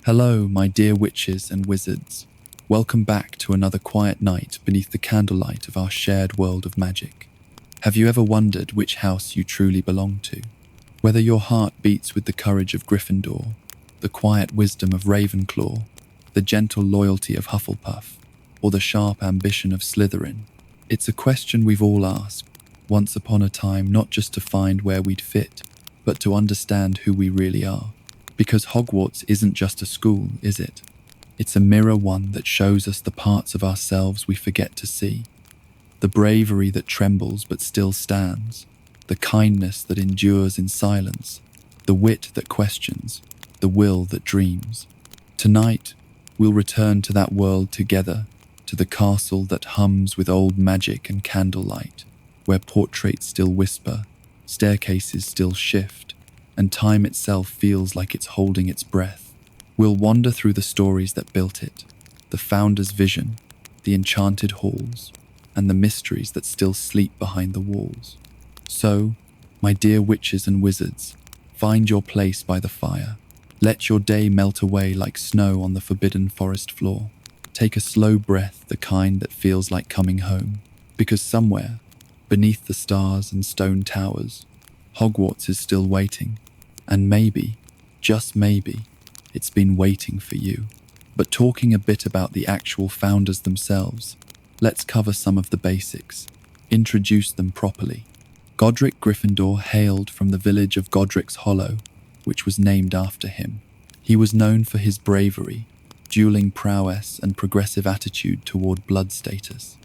Hello, my dear witches and wizards. Welcome back to another quiet night beneath the candlelight of our shared world of magic. Have you ever wondered which house you truly belong to? Whether your heart beats with the courage of Gryffindor, the quiet wisdom of Ravenclaw, the gentle loyalty of Hufflepuff, or the sharp ambition of Slytherin, it's a question we've all asked, once upon a time, not just to find where we'd fit, but to understand who we really are. Because Hogwarts isn't just a school, is it? It's a mirror, one that shows us the parts of ourselves we forget to see. The bravery that trembles but still stands, the kindness that endures in silence, the wit that questions, the will that dreams. Tonight, we'll return to that world together, to the castle that hums with old magic and candlelight, where portraits still whisper, staircases still shift, and time itself feels like it's holding its breath. We'll wander through the stories that built it, the founder's vision, the enchanted halls, and the mysteries that still sleep behind the walls. So, my dear witches and wizards, find your place by the fire. Let your day melt away like snow on the forbidden forest floor. Take a slow breath, the kind that feels like coming home, because somewhere, beneath the stars and stone towers, Hogwarts is still waiting, and maybe, just maybe, it's been waiting for you. But talking a bit about the actual founders themselves, let's cover some of the basics, introduce them properly. Godric Gryffindor hailed from the village of Godric's Hollow, which was named after him. He was known for his bravery, dueling prowess, and progressive attitude toward blood status.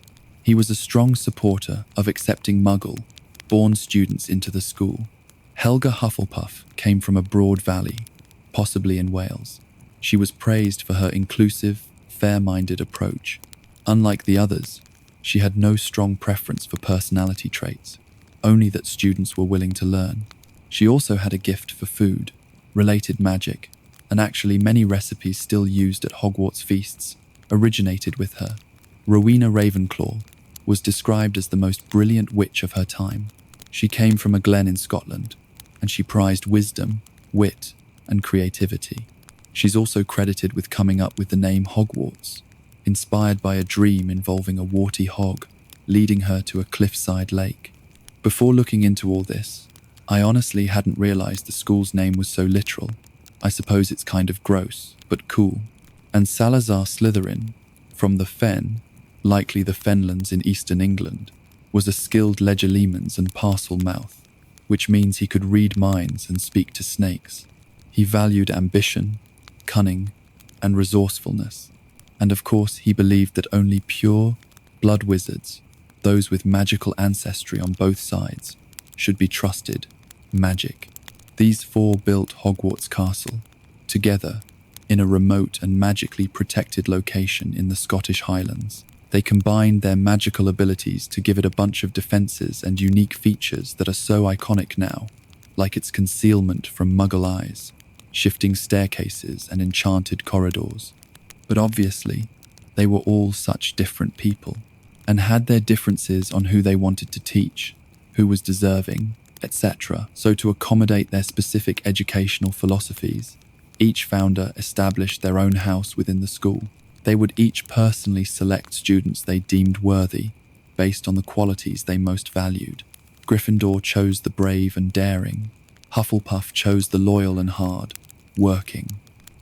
He was a strong supporter of accepting Muggle-born students into the school. Helga Hufflepuff came from a broad valley, possibly in Wales. She was praised for her inclusive, fair-minded approach. Unlike the others, she had no strong preference for personality traits, only that students were willing to learn. She also had a gift for food, related magic, and actually many recipes still used at Hogwarts feasts originated with her. Rowena Ravenclaw was described as the most brilliant witch of her time. She came from a glen in Scotland, and she prized wisdom, wit, and creativity. She's also credited with coming up with the name Hogwarts, inspired by a dream involving a warty hog, leading her to a cliffside lake. Before looking into all this, I honestly hadn't realized the school's name was so literal. I suppose it's kind of gross, but cool. And Salazar Slytherin, from the Fen, likely the Fenlands in eastern England, was a skilled legilimens and parcel mouth, which means he could read minds and speak to snakes. He valued ambition, cunning, and resourcefulness. And of course, he believed that only pure blood wizards, those with magical ancestry on both sides, should be trusted. Magic. These four built Hogwarts Castle, together, in a remote and magically protected location in the Scottish Highlands. They combined their magical abilities to give it a bunch of defenses and unique features that are so iconic now, like its concealment from Muggle eyes, shifting staircases and enchanted corridors. But obviously, they were all such different people, and had their differences on who they wanted to teach, who was deserving, etc. So to accommodate their specific educational philosophies, each founder established their own house within the school. They would each personally select students they deemed worthy, based on the qualities they most valued. Gryffindor chose the brave and daring. Hufflepuff chose the loyal and hard working.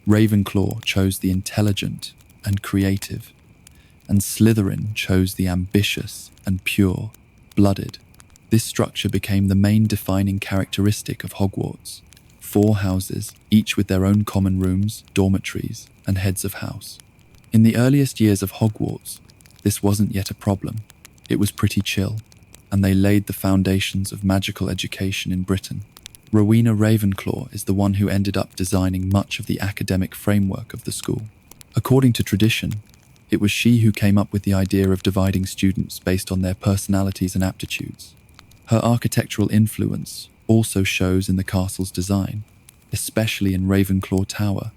Ravenclaw chose the intelligent and creative. And Slytherin chose the ambitious and pure-blooded. This structure became the main defining characteristic of Hogwarts. 4 houses, each with their own common rooms, dormitories, and heads of house. In the earliest years of Hogwarts, this wasn't yet a problem. It was pretty chill, and they laid the foundations of magical education in Britain. Rowena Ravenclaw is the one who ended up designing much of the academic framework of the school. According to tradition, it was she who came up with the idea of dividing students based on their personalities and aptitudes. Her architectural influence also shows in the castle's design, especially in Ravenclaw Tower,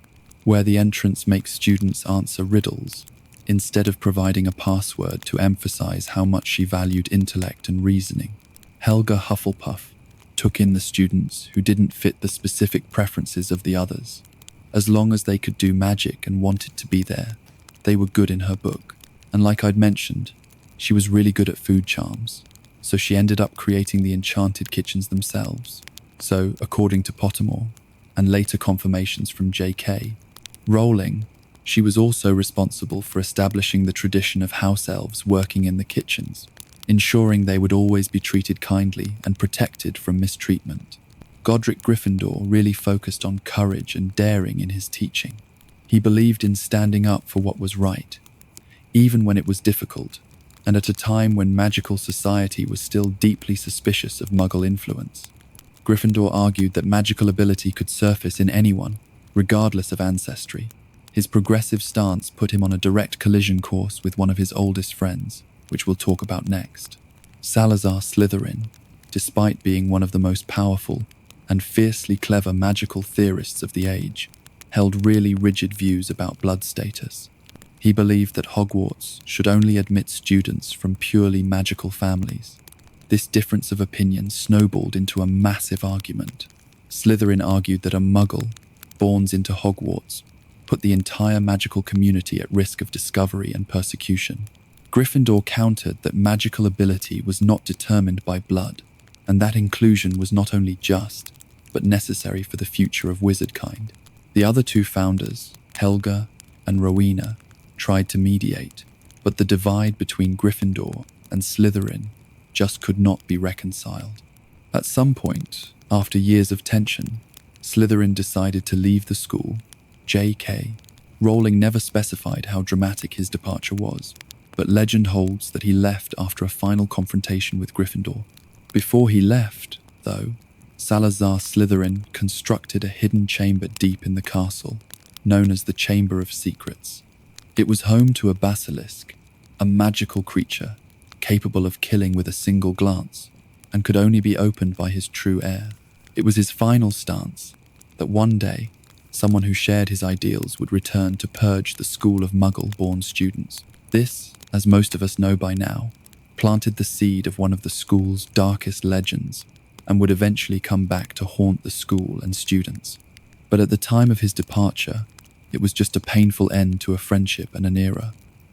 where the entrance makes students answer riddles, instead of providing a password to emphasize how much she valued intellect and reasoning. Helga Hufflepuff took in the students who didn't fit the specific preferences of the others. As long as they could do magic and wanted to be there, they were good in her book. And like I'd mentioned, she was really good at food charms, so she ended up creating the enchanted kitchens themselves. So, according to Pottermore, and later confirmations from J.K. Rowling, she was also responsible for establishing the tradition of house elves working in the kitchens, ensuring they would always be treated kindly and protected from mistreatment. Godric Gryffindor really focused on courage and daring in his teaching. He believed in standing up for what was right, even when it was difficult, and at a time when magical society was still deeply suspicious of Muggle influence. Gryffindor argued that magical ability could surface in anyone, regardless of ancestry. His progressive stance put him on a direct collision course with one of his oldest friends, which we'll talk about next. Salazar Slytherin, despite being one of the most powerful and fiercely clever magical theorists of the age, held really rigid views about blood status. He believed that Hogwarts should only admit students from purely magical families. This difference of opinion snowballed into a massive argument. Slytherin argued that a Muggle, born into Hogwarts, put the entire magical community at risk of discovery and persecution. Gryffindor countered that magical ability was not determined by blood, and that inclusion was not only just, but necessary for the future of wizardkind. The other two founders, Helga and Rowena, tried to mediate, but the divide between Gryffindor and Slytherin just could not be reconciled. At some point, after years of tension, Slytherin decided to leave the school. J.K. Rowling never specified how dramatic his departure was, but legend holds that he left after a final confrontation with Gryffindor. Before he left, though, Salazar Slytherin constructed a hidden chamber deep in the castle, known as the Chamber of Secrets. It was home to a basilisk, a magical creature capable of killing with a single glance, and could only be opened by his true heir. It was his final stance that one day, someone who shared his ideals would return to purge the school of Muggle-born students. This, as most of us know by now, planted the seed of one of the school's darkest legends, and would eventually come back to haunt the school and students. But at the time of his departure, it was just a painful end to a friendship and an era.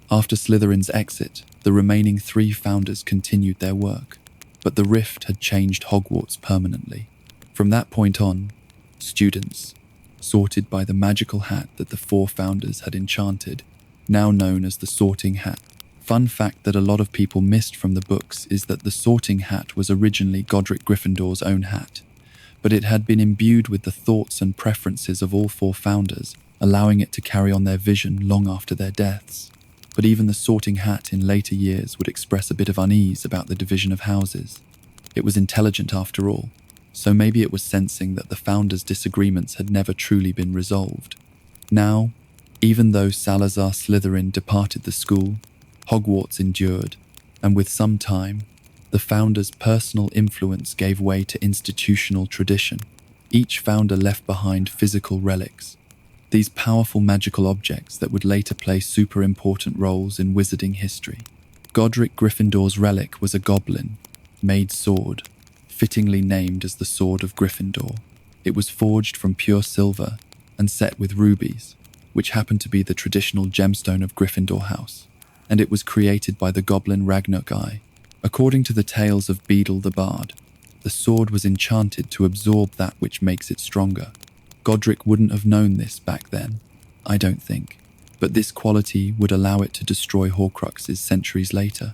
After Slytherin's exit, the remaining three founders continued their work, but the rift had changed Hogwarts permanently. From that point on, students, sorted by the magical hat that the four founders had enchanted, now known as the Sorting Hat. Fun fact that a lot of people missed from the books is that the Sorting Hat was originally Godric Gryffindor's own hat, but it had been imbued with the thoughts and preferences of all four founders, allowing it to carry on their vision long after their deaths. But even the Sorting Hat in later years would express a bit of unease about the division of houses. It was intelligent after all, so maybe it was sensing that the founders' disagreements had never truly been resolved. Now, even though Salazar Slytherin departed the school, Hogwarts endured, and with some time, the founders' personal influence gave way to institutional tradition. Each founder left behind physical relics, these powerful magical objects that would later play super important roles in wizarding history. Godric Gryffindor's relic was a goblin-made sword, fittingly named as the Sword of Gryffindor. It was forged from pure silver and set with rubies, which happened to be the traditional gemstone of Gryffindor House, and it was created by the goblin Ravenclaw. According to the tales of Beedle the Bard, the sword was enchanted to absorb that which makes it stronger. Godric wouldn't have known this back then, I don't think, but this quality would allow it to destroy Horcruxes centuries later.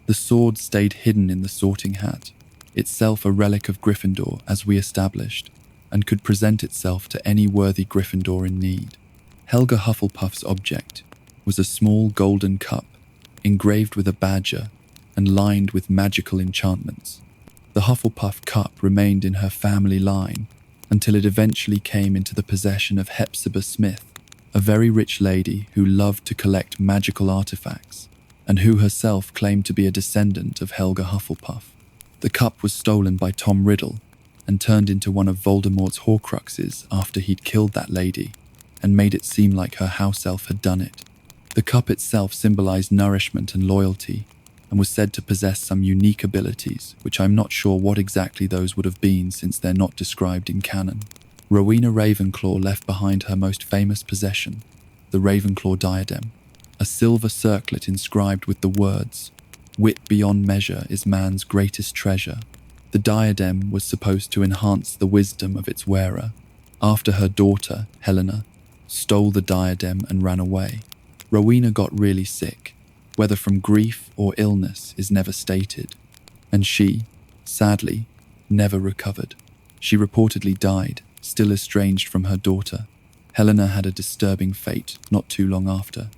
The sword stayed hidden in the Sorting Hat, itself a relic of Gryffindor as we established, and could present itself to any worthy Gryffindor in need. Helga Hufflepuff's object was a small golden cup, engraved with a badger and lined with magical enchantments. The Hufflepuff cup remained in her family line until it eventually came into the possession of Hepzibah Smith, a very rich lady who loved to collect magical artifacts, and who herself claimed to be a descendant of Helga Hufflepuff. The cup was stolen by Tom Riddle and turned into one of Voldemort's Horcruxes after he'd killed that lady and made it seem like her house elf had done it. The cup itself symbolized nourishment and loyalty, and was said to possess some unique abilities, which I'm not sure what exactly those would have been since they're not described in canon. Rowena Ravenclaw left behind her most famous possession, the Ravenclaw diadem, a silver circlet inscribed with the words, "Wit beyond measure is man's greatest treasure." The diadem was supposed to enhance the wisdom of its wearer. After her daughter, Helena, stole the diadem and ran away, Rowena got really sick. Whether from grief or illness is never stated, and she, sadly, never recovered. She reportedly died, still estranged from her daughter. Helena had a disturbing fate not too long after.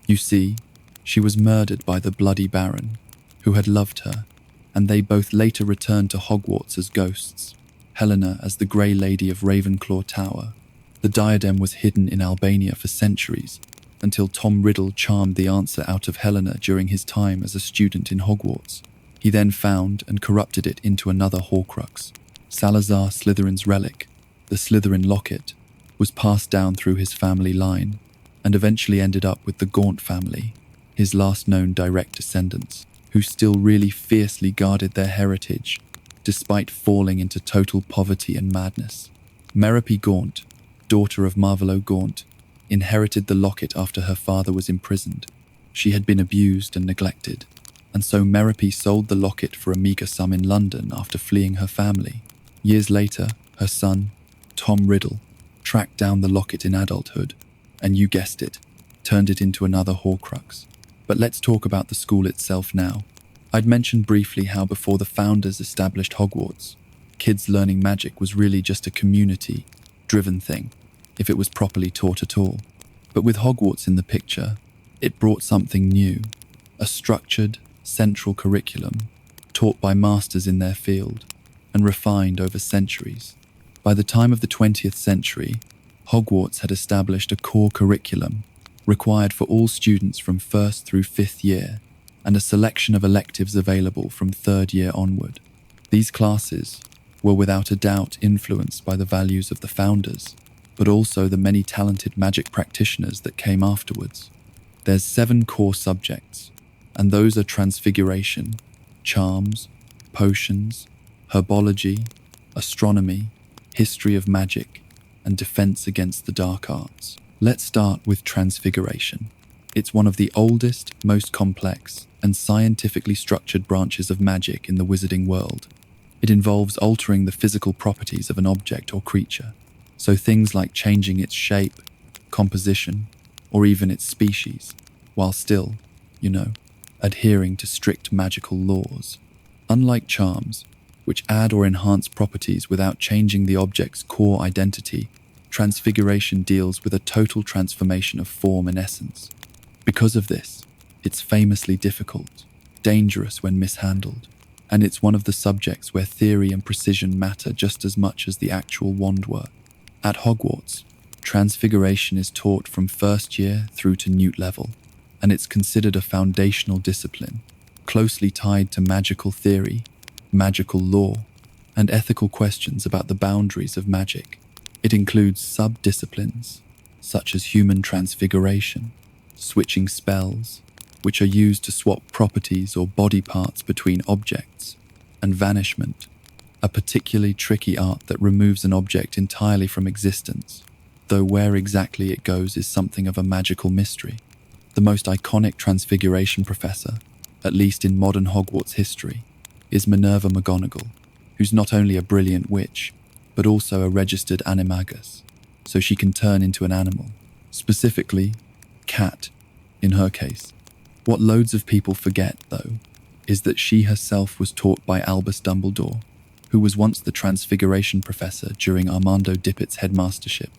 You see, she was murdered by the Bloody Baron, who had loved her, and they both later returned to Hogwarts as ghosts, Helena as the Grey Lady of Ravenclaw Tower. The diadem was hidden in Albania for centuries, until Tom Riddle charmed the answer out of Helena during his time as a student in Hogwarts. He then found and corrupted it into another Horcrux. Salazar Slytherin's relic, the Slytherin locket, was passed down through his family line, and eventually ended up with the Gaunt family, his last known direct descendants, who still really fiercely guarded their heritage, despite falling into total poverty and madness. Merope Gaunt, daughter of Marvolo Gaunt, inherited the locket after her father was imprisoned. She had been abused and neglected, and so Merope sold the locket for a meagre sum in London after fleeing her family. Years later, her son, Tom Riddle, tracked down the locket in adulthood, and you guessed it, turned it into another Horcrux. But let's talk about the school itself now. I'd mentioned briefly how before the founders established Hogwarts, kids learning magic was really just a community-driven thing, if it was properly taught at all. But with Hogwarts in the picture, it brought something new, a structured, central curriculum, taught by masters in their field, and refined over centuries. By the time of the 20th century, Hogwarts had established a core curriculum required for all students from 1st through 5th year, and a selection of electives available from 3rd year onward. These classes were without a doubt influenced by the values of the founders, but also the many talented magic practitioners that came afterwards. There's 7 core subjects, and those are transfiguration, charms, potions, herbology, astronomy, history of magic, and defense against the dark arts. Let's start with transfiguration. It's one of the oldest, most complex, and scientifically structured branches of magic in the wizarding world. It involves altering the physical properties of an object or creature, so things like changing its shape, composition, or even its species, while still, adhering to strict magical laws. Unlike charms, which add or enhance properties without changing the object's core identity, transfiguration deals with a total transformation of form and essence. Because of this, it's famously difficult, dangerous when mishandled, and it's one of the subjects where theory and precision matter just as much as the actual wand work. At Hogwarts, transfiguration is taught from 1st year through to Newt level, and it's considered a foundational discipline, closely tied to magical theory, magical law, and ethical questions about the boundaries of magic. It includes sub-disciplines, such as human transfiguration, switching spells, which are used to swap properties or body parts between objects, and vanishment, a particularly tricky art that removes an object entirely from existence, though where exactly it goes is something of a magical mystery. The most iconic transfiguration professor, at least in modern Hogwarts history, is Minerva McGonagall, who's not only a brilliant witch, but also a registered animagus, so she can turn into an animal, specifically, cat, in her case. What loads of people forget, though, is that she herself was taught by Albus Dumbledore, who was once the Transfiguration Professor during Armando Dippett's headmastership.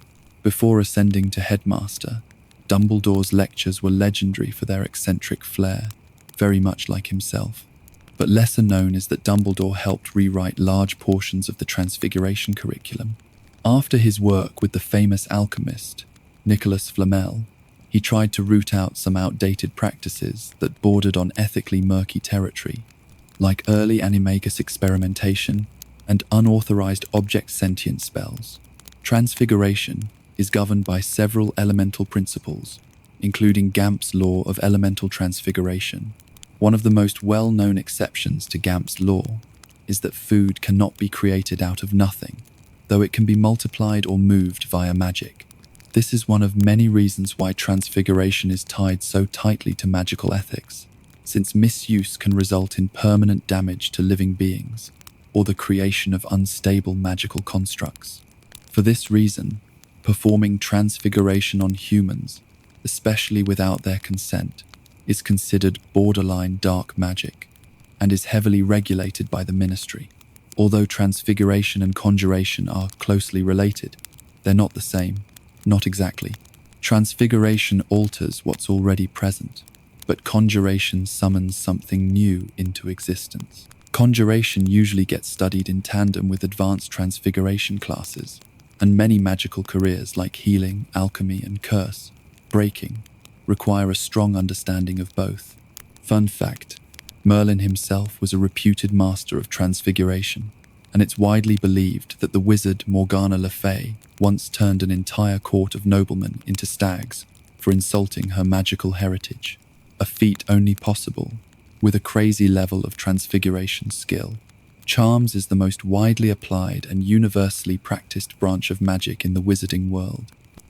Before ascending to headmaster, Dumbledore's lectures were legendary for their eccentric flair, very much like himself. But lesser known is that Dumbledore helped rewrite large portions of the Transfiguration curriculum. After his work with the famous alchemist, Nicholas Flamel, he tried to root out some outdated practices that bordered on ethically murky territory, like early animagus experimentation and unauthorized object sentient spells. Transfiguration is governed by several elemental principles, including Gamp's law of elemental transfiguration. One of the most well-known exceptions to Gamp's law is that food cannot be created out of nothing, though it can be multiplied or moved via magic. This is one of many reasons why transfiguration is tied so tightly to magical ethics, since misuse can result in permanent damage to living beings or the creation of unstable magical constructs. For this reason, performing transfiguration on humans, especially without their consent, is considered borderline dark magic and is heavily regulated by the ministry. Although transfiguration and conjuration are closely related, they're not the same. Not exactly. Transfiguration alters what's already present, but conjuration summons something new into existence. Conjuration usually gets studied in tandem with advanced transfiguration classes, and many magical careers like healing, alchemy, and curse breaking require a strong understanding of both. Fun fact, Merlin himself was a reputed master of transfiguration, and it's widely believed that the wizard Morgana Le Fay once turned an entire court of noblemen into stags for insulting her magical heritage, a feat only possible with a crazy level of transfiguration skill. Charms is the most widely applied and universally practiced branch of magic in the wizarding world.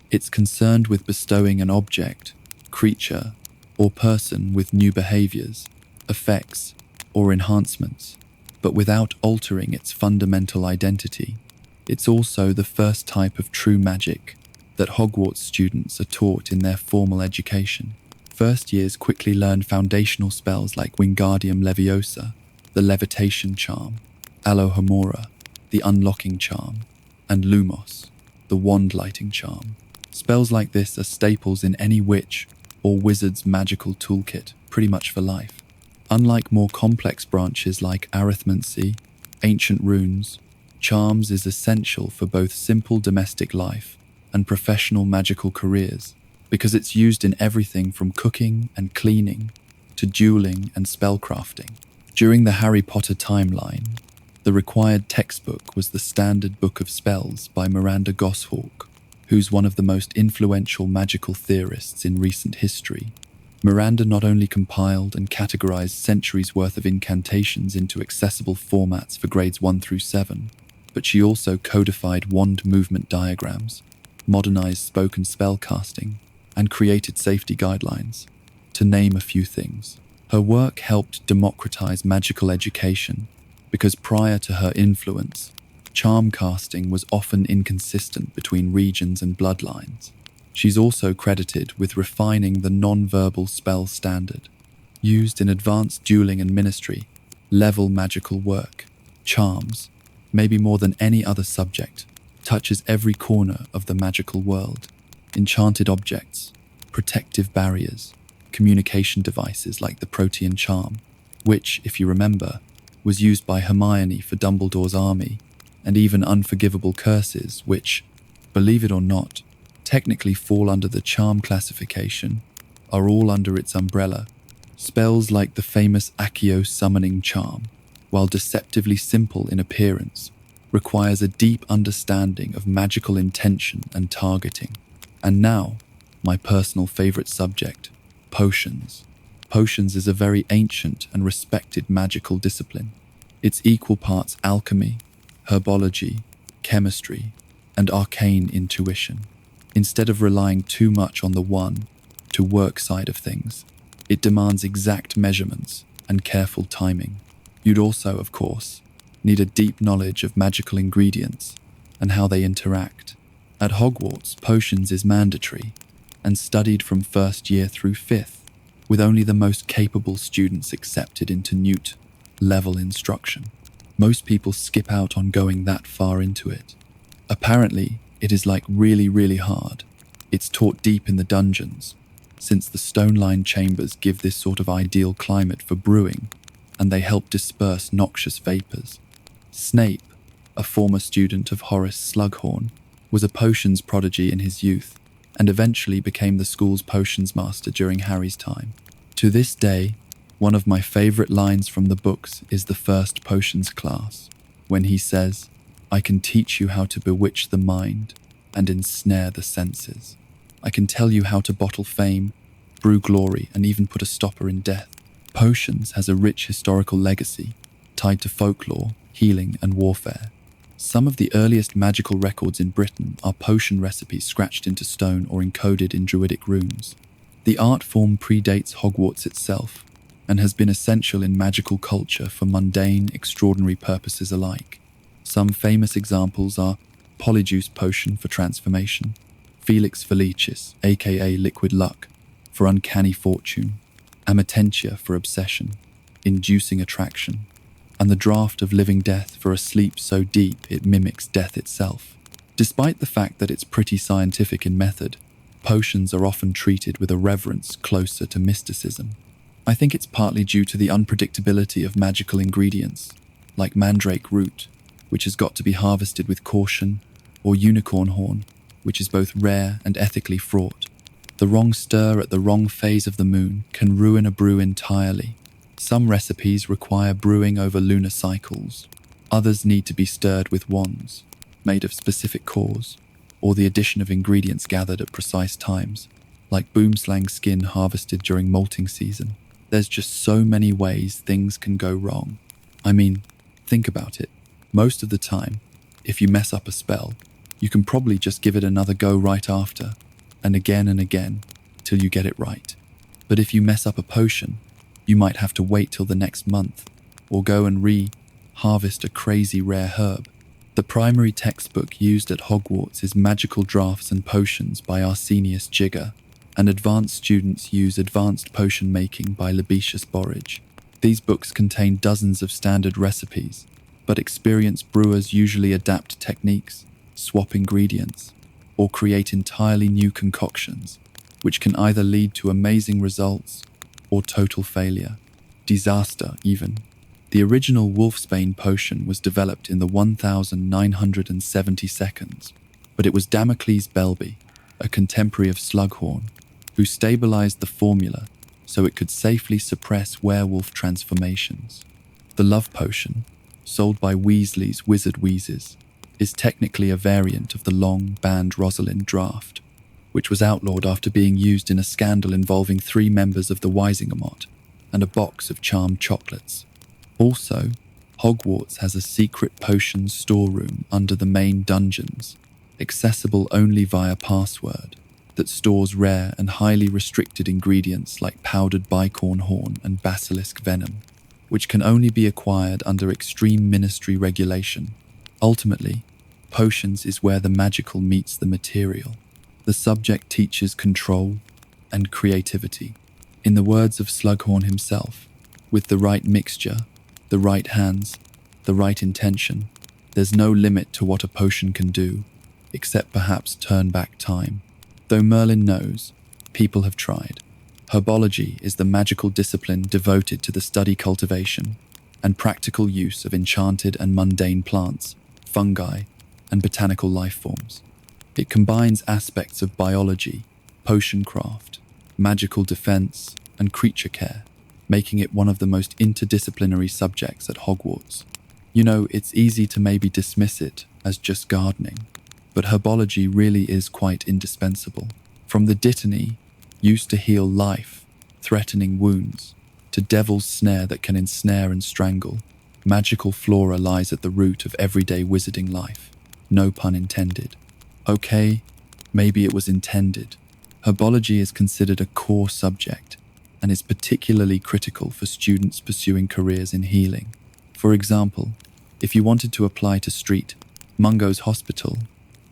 It's concerned with bestowing an object, creature, or person with new behaviors, effects, or enhancements, but without altering its fundamental identity. It's also the first type of true magic that Hogwarts students are taught in their formal education. First years quickly learn foundational spells like Wingardium Leviosa, the levitation charm, Alohomora, the unlocking charm, and Lumos, the wand lighting charm. Spells like this are staples in any witch or wizard's magical toolkit, pretty much for life. Unlike more complex branches like arithmancy, ancient runes, charms is essential for both simple domestic life and professional magical careers because it's used in everything from cooking and cleaning to dueling and spellcrafting. During the Harry Potter timeline, the required textbook was the Standard Book of Spells by Miranda Goshawk, who's one of the most influential magical theorists in recent history. Miranda not only compiled and categorized centuries' worth of incantations into accessible formats for grades 1 through 7, but she also codified wand movement diagrams, modernized spoken spellcasting, and created safety guidelines, to name a few things. Her work helped democratize magical education because prior to her influence, charm casting was often inconsistent between regions and bloodlines. She's also credited with refining the non-verbal spell standard, used in advanced dueling and ministry level magical work. Charms, maybe more than any other subject, touches every corner of the magical world. Enchanted objects, protective barriers, communication devices like the Protean charm, which, if you remember, was used by Hermione for Dumbledore's army, and even unforgivable curses which, believe it or not, technically fall under the charm classification, are all under its umbrella. Spells like the famous Accio summoning charm, while deceptively simple in appearance, requires a deep understanding of magical intention and targeting. And now, my personal favorite subject, potions. Potions is a very ancient and respected magical discipline. It's equal parts alchemy, herbology, chemistry, and arcane intuition. Instead of relying too much on the one to work side of things, it demands exact measurements and careful timing. You'd also, of course, need a deep knowledge of magical ingredients and how they interact. At Hogwarts, potions is mandatory and studied from first year through fifth, with only the most capable students accepted into Newt level instruction. Most people skip out on going that far into it. Apparently, it is like really hard. It's taught deep in the dungeons, since the stone-lined chambers give this sort of ideal climate for brewing, and they help disperse noxious vapors. Snape, a former student of Horace Slughorn, was a potions prodigy in his youth, and eventually became the school's potions master during Harry's time. To this day, one of my favorite lines from the books is the first potions class, when he says, "I can teach you how to bewitch the mind and ensnare the senses. I can tell you how to bottle fame, brew glory, and even put a stopper in death." Potions has a rich historical legacy tied to folklore, healing, and warfare. Some of the earliest magical records in Britain are potion recipes scratched into stone or encoded in Druidic runes. The art form predates Hogwarts itself and has been essential in magical culture for mundane, extraordinary purposes alike. Some famous examples are Polyjuice Potion for transformation, Felix Felicis, aka Liquid Luck, for uncanny fortune, Amatentia for obsession, inducing attraction, and the Draught of Living Death for a sleep so deep it mimics death itself. Despite the fact that it's pretty scientific in method, potions are often treated with a reverence closer to mysticism. I think it's partly due to the unpredictability of magical ingredients, like mandrake root, which has got to be harvested with caution, or unicorn horn, which is both rare and ethically fraught. The wrong stir at the wrong phase of the moon can ruin a brew entirely. Some recipes require brewing over lunar cycles. Others need to be stirred with wands, made of specific cores, or the addition of ingredients gathered at precise times, like boomslang skin harvested during molting season. There's just so many ways things can go wrong. I mean, think about it. Most of the time, if you mess up a spell, you can probably just give it another go right after, and again, till you get it right. But if you mess up a potion, you might have to wait till the next month, or go and harvest a crazy rare herb. The primary textbook used at Hogwarts is Magical Draughts and Potions by Arsenius Jigger, and advanced students use Advanced Potion Making by Libetius Borage. These books contain dozens of standard recipes, but experienced brewers usually adapt techniques, swap ingredients, or create entirely new concoctions, which can either lead to amazing results or total failure, disaster even. The original Wolfsbane potion was developed in the 1970 seconds, but it was Damocles Belby, a contemporary of Slughorn, who stabilized the formula so it could safely suppress werewolf transformations. The Love Potion, sold by Weasley's Wizard Wheezes, is technically a variant of the long-banned Rosalind Draught, which was outlawed after being used in a scandal involving 3 members of the Wisingamot and a box of charmed chocolates. Also, Hogwarts has a secret potions storeroom under the main dungeons, accessible only via password, that stores rare and highly restricted ingredients like powdered bicorn horn and basilisk venom, which can only be acquired under extreme ministry regulation. Ultimately, potions is where the magical meets the material. The subject teaches control and creativity. In the words of Slughorn himself, with the right mixture, the right hands, the right intention, there's no limit to what a potion can do, except perhaps turn back time. Though Merlin knows, people have tried. Herbology is the magical discipline devoted to the study, cultivation, and practical use of enchanted and mundane plants, fungi, and botanical life forms. It combines aspects of biology, potion craft, magical defense, and creature care, making it one of the most interdisciplinary subjects at Hogwarts. You know, it's easy to maybe dismiss it as just gardening, but herbology really is quite indispensable. From the dittany, used to heal life-threatening wounds, to devil's snare that can ensnare and strangle, magical flora lies at the root of everyday wizarding life. No pun intended. Okay, maybe it was intended. Herbology is considered a core subject and is particularly critical for students pursuing careers in healing. For example, if you wanted to apply to Street Mungo's Hospital,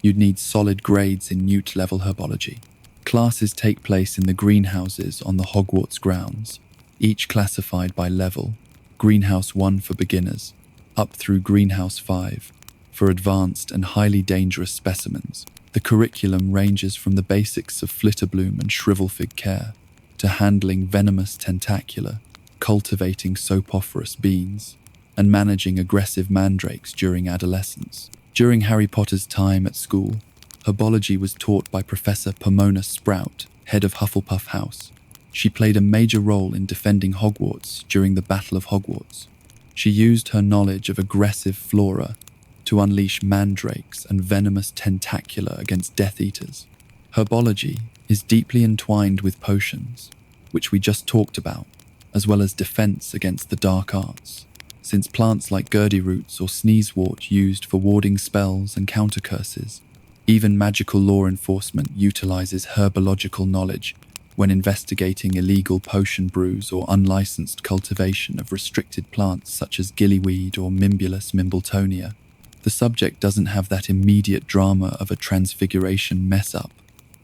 you'd need solid grades in Newt-level herbology. Classes take place in the greenhouses on the Hogwarts grounds, each classified by level: Greenhouse 1 for beginners, up through Greenhouse 5 for advanced and highly dangerous specimens. The curriculum ranges from the basics of flitterbloom and shrivelfig care to handling venomous tentacula, cultivating sopophorous beans, and managing aggressive mandrakes during adolescence. During Harry Potter's time at school, herbology was taught by Professor Pomona Sprout, head of Hufflepuff House. She played a major role in defending Hogwarts during the Battle of Hogwarts. She used her knowledge of aggressive flora to unleash mandrakes and venomous tentacula against Death Eaters. Herbology is deeply entwined with potions, which we just talked about, as well as defense against the dark arts. since plants like gurdy roots or sneezewort used for warding spells and counter curses. Even magical law enforcement utilizes herbological knowledge when investigating illegal potion brews or unlicensed cultivation of restricted plants such as gillyweed or Mimbulus mimbletonia. The subject doesn't have that immediate drama of a transfiguration mess-up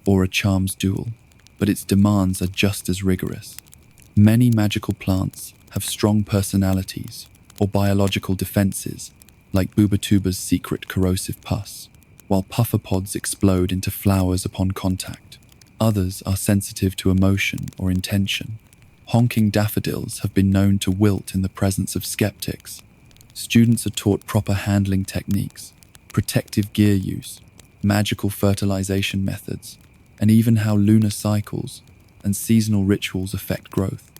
or a charms duel, but its demands are just as rigorous. Many magical plants have strong personalities or biological defenses, like Bubatuba's secret corrosive pus, while pufferpods explode into flowers upon contact. Others are sensitive to emotion or intention. Honking daffodils have been known to wilt in the presence of skeptics. Students are taught proper handling techniques, protective gear use, magical fertilization methods, and even how lunar cycles and seasonal rituals affect growth.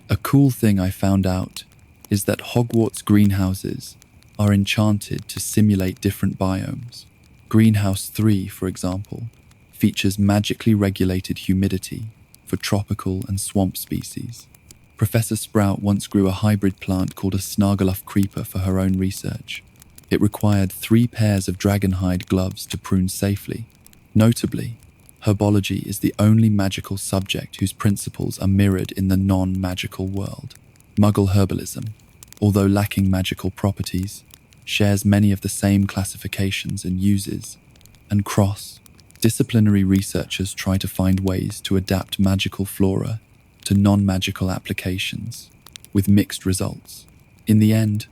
A cool thing I found out is that Hogwarts greenhouses are enchanted to simulate different biomes. Greenhouse 3, for example, features magically regulated humidity for tropical and swamp species. Professor Sprout once grew a hybrid plant called a Snargaluff creeper for her own research. It required 3 pairs of dragonhide gloves to prune safely. Notably, herbology is the only magical subject whose principles are mirrored in the non-magical world. Muggle herbalism, although lacking magical properties, shares many of the same classifications and uses. And cross-disciplinary researchers try to find ways to adapt magical flora to non-magical applications, with mixed results. In the end,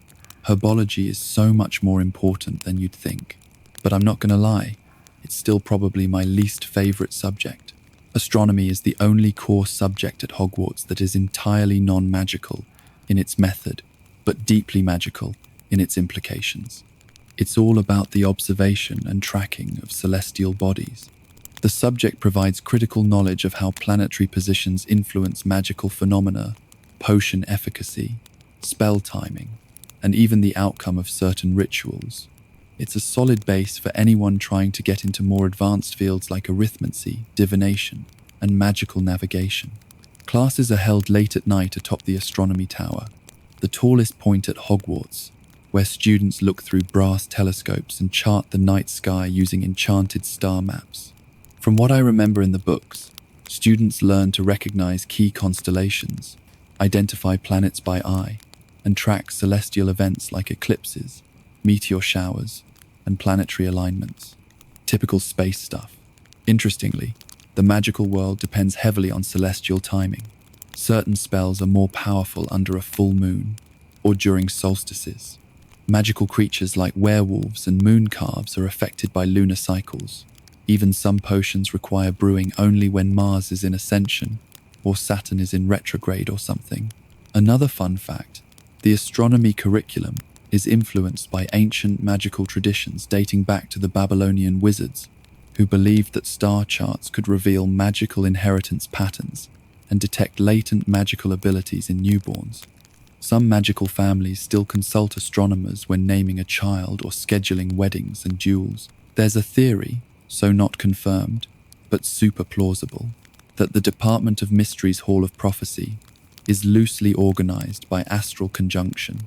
herbology is so much more important than you'd think. But I'm not going to lie, it's still probably my least favorite subject. Astronomy is the only core subject at Hogwarts that is entirely non-magical in its method, but deeply magical in its implications. It's all about the observation and tracking of celestial bodies. The subject provides critical knowledge of how planetary positions influence magical phenomena, potion efficacy, spell timing, and even the outcome of certain rituals. It's a solid base for anyone trying to get into more advanced fields like arithmancy, divination, and magical navigation. Classes are held late at night atop the astronomy tower, the tallest point at Hogwarts, where students look through brass telescopes and chart the night sky using enchanted star maps. From what I remember in the books, students learn to recognize key constellations, identify planets by eye, and track celestial events like eclipses, meteor showers, and planetary alignments. Typical space stuff. Interestingly, the magical world depends heavily on celestial timing. Certain spells are more powerful under a full moon or during solstices. Magical creatures like werewolves and moon calves are affected by lunar cycles. Even some potions require brewing only when Mars is in ascension or Saturn is in retrograde or something. Another fun fact, the astronomy curriculum is influenced by ancient magical traditions dating back to the Babylonian wizards, who believed that star charts could reveal magical inheritance patterns and detect latent magical abilities in newborns. Some magical families still consult astronomers when naming a child or scheduling weddings and duels. There's a theory, so not confirmed, but super plausible, that the Department of Mystery's Hall of Prophecy is loosely organized by astral conjunction,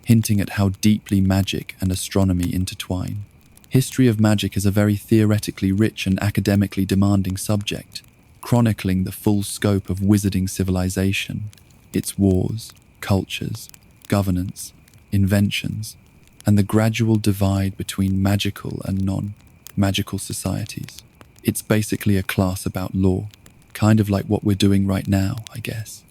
hinting at how deeply magic and astronomy intertwine. History of magic is a very theoretically rich and academically demanding subject, chronicling the full scope of wizarding civilization, its wars, cultures, governance, inventions, and the gradual divide between magical and non-magical societies. It's basically a class about law, kind of like what we're doing right now, I guess.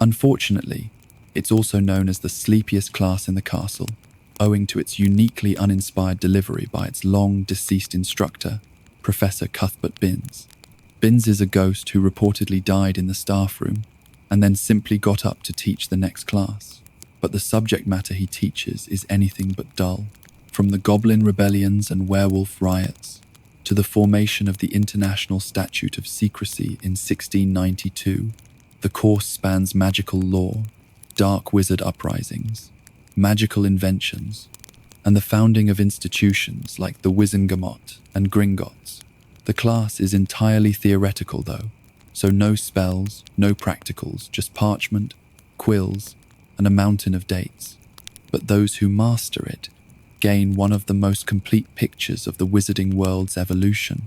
Unfortunately, it's also known as the sleepiest class in the castle, owing to its uniquely uninspired delivery by its long-deceased instructor, Professor Cuthbert Binns. Binns is a ghost who reportedly died in the staff room and then simply got up to teach the next class. But the subject matter he teaches is anything but dull. From the goblin rebellions and werewolf riots, to the formation of the International Statute of Secrecy in 1692, the course spans magical lore, dark wizard uprisings, magical inventions, and the founding of institutions like the Wizengamot and Gringotts. The class is entirely theoretical though, so no spells, no practicals, just parchment, quills, and a mountain of dates. but those who master it gain one of the most complete pictures of the wizarding world's evolution.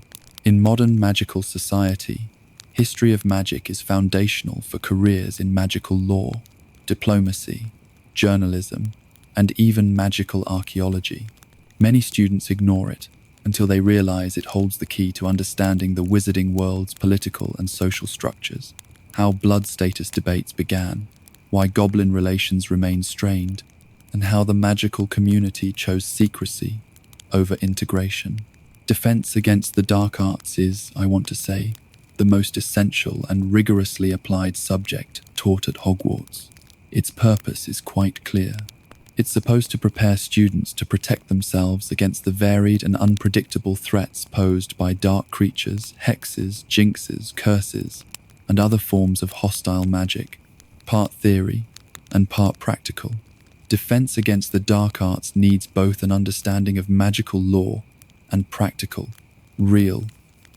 In modern magical society, history of magic is foundational for careers in magical law, diplomacy, journalism, and even magical archaeology. Many students ignore it until they realize it holds the key to understanding the wizarding world's political and social structures, how blood status debates began, why goblin relations remain strained, and how the magical community chose secrecy over integration. Defense against the dark arts is, I want to say, the most essential and rigorously applied subject taught at Hogwarts. Its purpose is quite clear. It's supposed to prepare students to protect themselves against the varied and unpredictable threats posed by dark creatures, hexes, jinxes, curses, and other forms of hostile magic, part theory and part practical. Defense against the dark arts needs both an understanding of magical law and practical, real,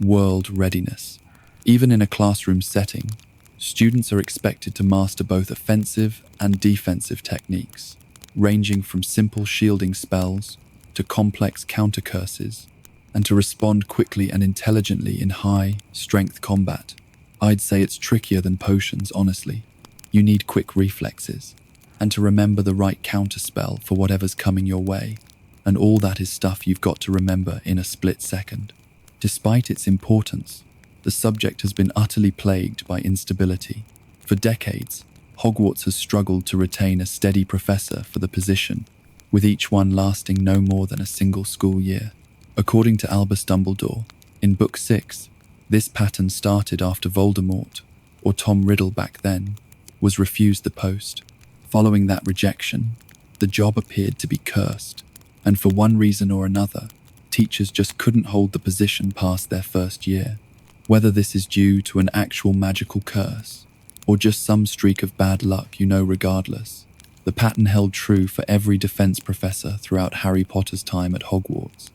world readiness. Even in a classroom setting, students are expected to master both offensive and defensive techniques, ranging from simple shielding spells to complex counter curses, and to respond quickly and intelligently in high-strength combat. I'd say it's trickier than potions, honestly. You need quick reflexes, and to remember the right counterspell for whatever's coming your way, and all that is stuff you've got to remember in a split second. Despite its importance, the subject has been utterly plagued by instability. For decades, Hogwarts has struggled to retain a steady professor for the position, with each one lasting no more than a single school year. According to Albus Dumbledore, in Book 6, this pattern started after Voldemort, or Tom Riddle back then, was refused the post. Following that rejection, the job appeared to be cursed, and for one reason or another, teachers just couldn't hold the position past their first year. Whether this is due to an actual magical curse, or just some streak of bad luck, regardless, the pattern held true for every defense professor throughout Harry Potter's time at Hogwarts.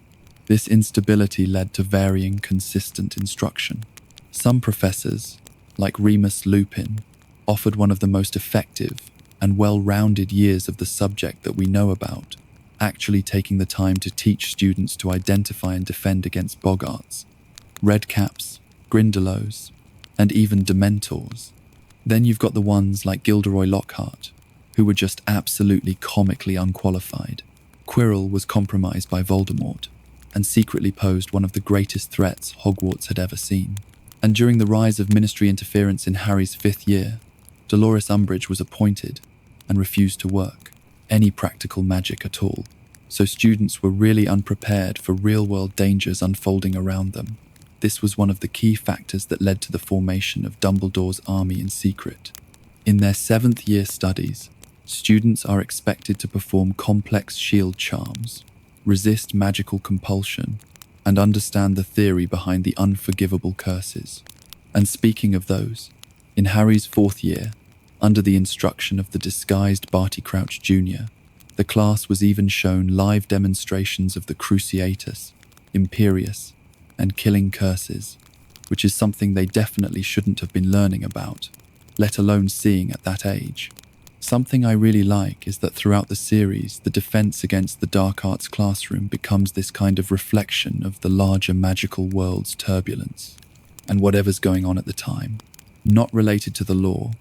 This instability led to varying consistent instruction. Some professors, like Remus Lupin, offered one of the most effective and well-rounded years of the subject that we know about, actually taking the time to teach students to identify and defend against boggarts, redcaps, grindylows, and even dementors. Then you've got the ones like Gilderoy Lockhart, who were just absolutely comically unqualified. Quirrell was compromised by Voldemort, and secretly posed one of the greatest threats Hogwarts had ever seen. And during the rise of Ministry interference in Harry's 5th year, Dolores Umbridge was appointed and refused to work any practical magic at all, so students were really unprepared for real-world dangers unfolding around them. This was one of the key factors that led to the formation of Dumbledore's army in secret. In their 7th year studies, students are expected to perform complex shield charms, resist magical compulsion, and understand the theory behind the unforgivable curses. And speaking of those, in Harry's 4th year, under the instruction of the disguised Barty Crouch Jr., the class was even shown live demonstrations of the Cruciatus, Imperius, and killing curses, which is something they definitely shouldn't have been learning about, let alone seeing at that age. Something I really like is that throughout the series, the defense against the dark arts classroom becomes this kind of reflection of the larger magical world's turbulence and whatever's going on at the time. Not related to the law,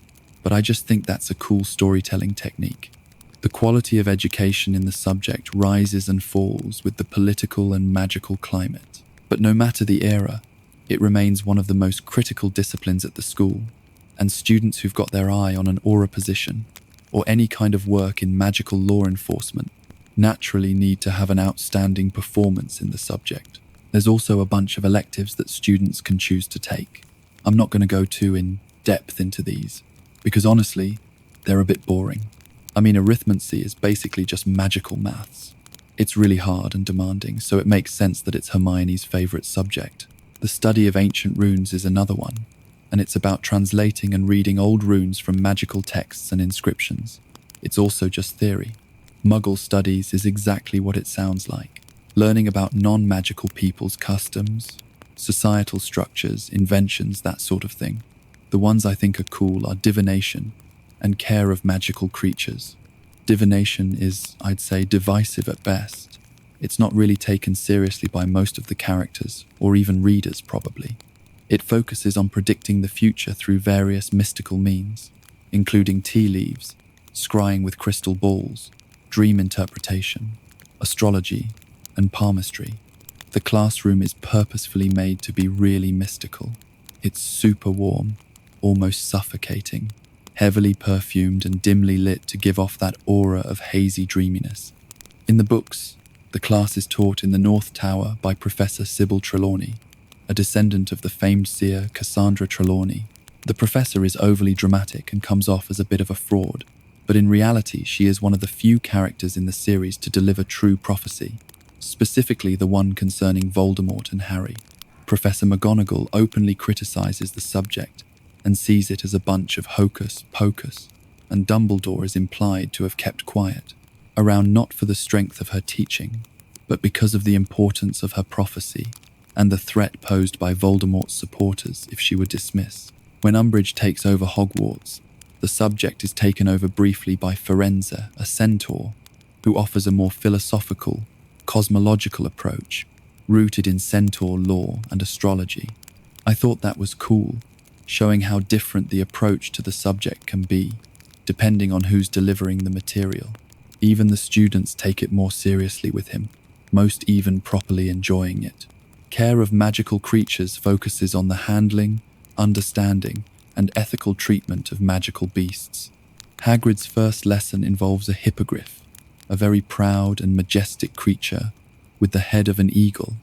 but I just think that's a cool storytelling technique. The quality of education in the subject rises and falls with the political and magical climate. But no matter the era, it remains one of the most critical disciplines at the school, and students who've got their eye on an aura position or any kind of work in magical law enforcement naturally need to have an outstanding performance in the subject. There's also a bunch of electives that students can choose to take. I'm not going to go too in depth into these, because honestly, they're a bit boring. I mean, arithmancy is basically just magical maths. It's really hard and demanding, so it makes sense that it's Hermione's favourite subject. The study of ancient runes is another one, and it's about translating and reading old runes from magical texts and inscriptions. It's also just theory. Muggle studies is exactly what it sounds like. Learning about non-magical people's customs, societal structures, inventions, that sort of thing. The ones I think are cool are divination and care of magical creatures. Divination is, I'd say, divisive at best. It's not really taken seriously by most of the characters, or even readers probably. It focuses on predicting the future through various mystical means, including tea leaves, scrying with crystal balls, dream interpretation, astrology, and palmistry. The classroom is purposefully made to be really mystical. It's super warm, almost suffocating, heavily perfumed and dimly lit to give off that aura of hazy dreaminess. In the books, the class is taught in the North Tower by Professor Sybil Trelawney, a descendant of the famed seer Cassandra Trelawney. The professor is overly dramatic and comes off as a bit of a fraud, but in reality she is one of the few characters in the series to deliver true prophecy, specifically the one concerning Voldemort and Harry. Professor McGonagall openly criticizes the subject and sees it as a bunch of hocus pocus, and Dumbledore is implied to have kept quiet, around not for the strength of her teaching, but because of the importance of her prophecy and the threat posed by Voldemort's supporters if she were dismissed. When Umbridge takes over Hogwarts, the subject is taken over briefly by Firenze, a centaur, who offers a more philosophical, cosmological approach, rooted in centaur lore and astrology. I thought that was cool, showing how different the approach to the subject can be, depending on who's delivering the material. Even the students take it more seriously with him, most even properly enjoying it. Care of magical creatures focuses on the handling, understanding, and ethical treatment of magical beasts. Hagrid's first lesson involves a hippogriff, a very proud and majestic creature with the head of an eagle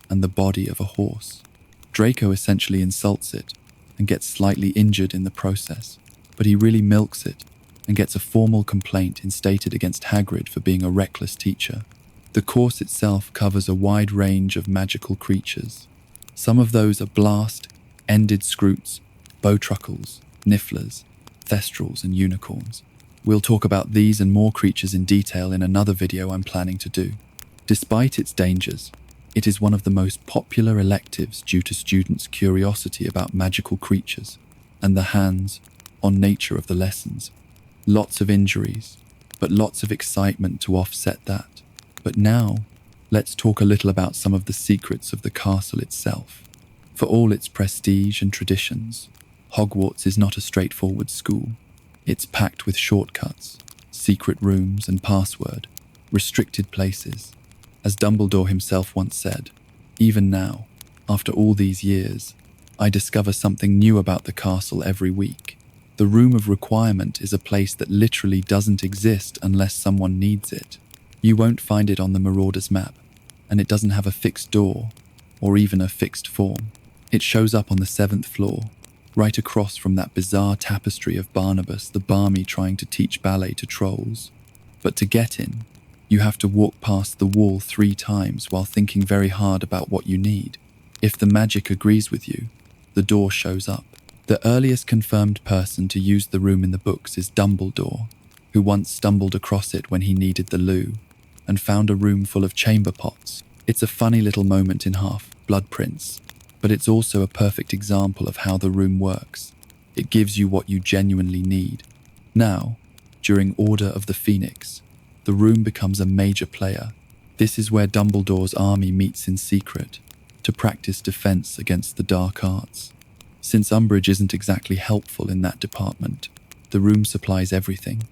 and the body of a horse. Draco essentially insults it and gets slightly injured in the process, but he really milks it and gets a formal complaint instated against Hagrid for being a reckless teacher. The course itself covers a wide range of magical creatures. Some of those are blast, ended scroots, bowtruckles, nifflers, thestrals, and unicorns. We'll talk about these and more creatures in detail in another video I'm planning to do. Despite its dangers, it is one of the most popular electives due to students' curiosity about magical creatures and the hands-on nature of the lessons. Lots of injuries, but lots of excitement to offset that. But now, let's talk a little about some of the secrets of the castle itself. For all its prestige and traditions, Hogwarts is not a straightforward school. It's packed with shortcuts, secret rooms and password, restricted places. As Dumbledore himself once said, even now, after all these years, I discover something new about the castle every week. The Room of Requirement is a place that literally doesn't exist unless someone needs it. You won't find it on the Marauder's map, and it doesn't have a fixed door, or even a fixed form. It shows up on the 7th floor, right across from that bizarre tapestry of Barnabas the Barmy trying to teach ballet to trolls. But to get in, you have to walk past the wall 3 times while thinking very hard about what you need. If the magic agrees with you, the door shows up. The earliest confirmed person to use the room in the books is Dumbledore, who once stumbled across it when he needed the loo, and found a room full of chamber pots. It's a funny little moment in Half-Blood Prince, but it's also a perfect example of how the room works. It gives you what you genuinely need. Now, during Order of the Phoenix, the room becomes a major player. This is where Dumbledore's army meets in secret to practice defense against the dark arts. Since Umbridge isn't exactly helpful in that department, the room supplies everything: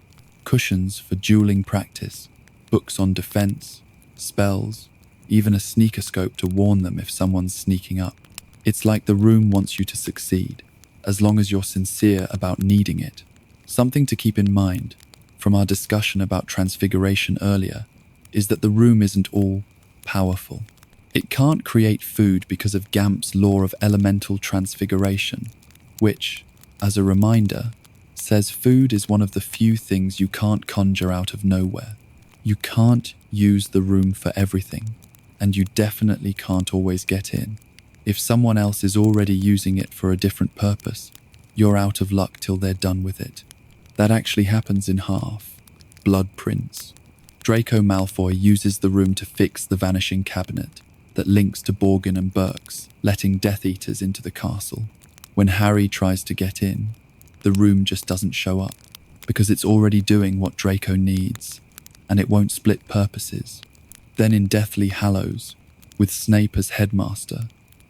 cushions for dueling practice, books on defense, spells, even a sneakoscope to warn them if someone's sneaking up. It's like the room wants you to succeed, as long as you're sincere about needing it. Something to keep in mind, from our discussion about transfiguration earlier, is that the room isn't all powerful. It can't create food because of Gamp's law of elemental transfiguration, which, as a reminder, says food is one of the few things you can't conjure out of nowhere. You can't use the room for everything, and you definitely can't always get in. If someone else is already using it for a different purpose, you're out of luck till they're done with it. That actually happens in Half-Blood Prince. Draco Malfoy uses the room to fix the vanishing cabinet that links to Borgin and Burke's, letting Death Eaters into the castle. When Harry tries to get in, the room just doesn't show up, because it's already doing what Draco needs, and it won't split purposes. Then in Deathly Hallows, with Snape as headmaster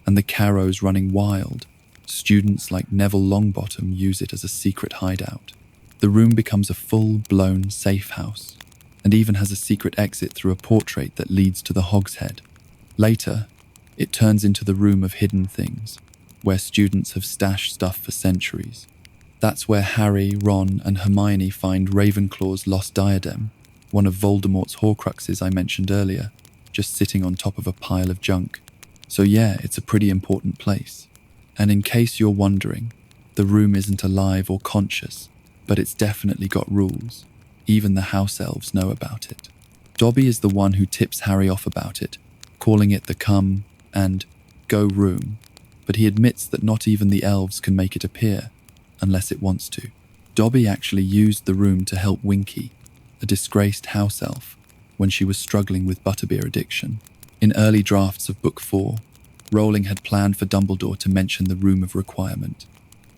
and the Carrows running wild, students like Neville Longbottom use it as a secret hideout. The room becomes a full-blown safe house, and even has a secret exit through a portrait that leads to the Hogshead. Later, it turns into the Room of Hidden Things, where students have stashed stuff for centuries. That's where Harry, Ron, and Hermione find Ravenclaw's lost diadem, one of Voldemort's Horcruxes I mentioned earlier, just sitting on top of a pile of junk. So yeah, it's a pretty important place. And in case you're wondering, the room isn't alive or conscious, but it's definitely got rules. Even the house elves know about it. Dobby is the one who tips Harry off about it, calling it the come and go room, but he admits that not even the elves can make it appear, unless it wants to. Dobby actually used the room to help Winky, a disgraced house elf, when she was struggling with butterbeer addiction. In early drafts of Book 4, Rowling had planned for Dumbledore to mention the Room of Requirement.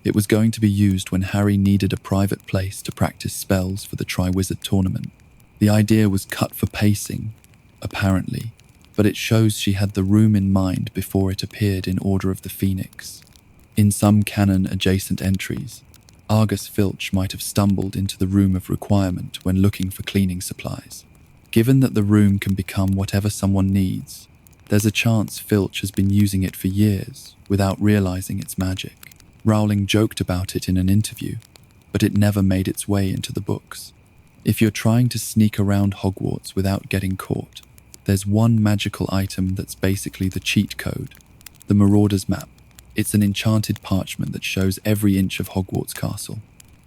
It was going to be used when Harry needed a private place to practice spells for the Triwizard Tournament. The idea was cut for pacing, apparently, but it shows she had the room in mind before it appeared in Order of the Phoenix. In some canon-adjacent entries, Argus Filch might have stumbled into the Room of Requirement when looking for cleaning supplies. Given that the room can become whatever someone needs, there's a chance Filch has been using it for years without realizing its magic. Rowling joked about it in an interview, but it never made its way into the books. If you're trying to sneak around Hogwarts without getting caught, there's one magical item that's basically the cheat code, the Marauder's Map. It's an enchanted parchment that shows every inch of Hogwarts Castle,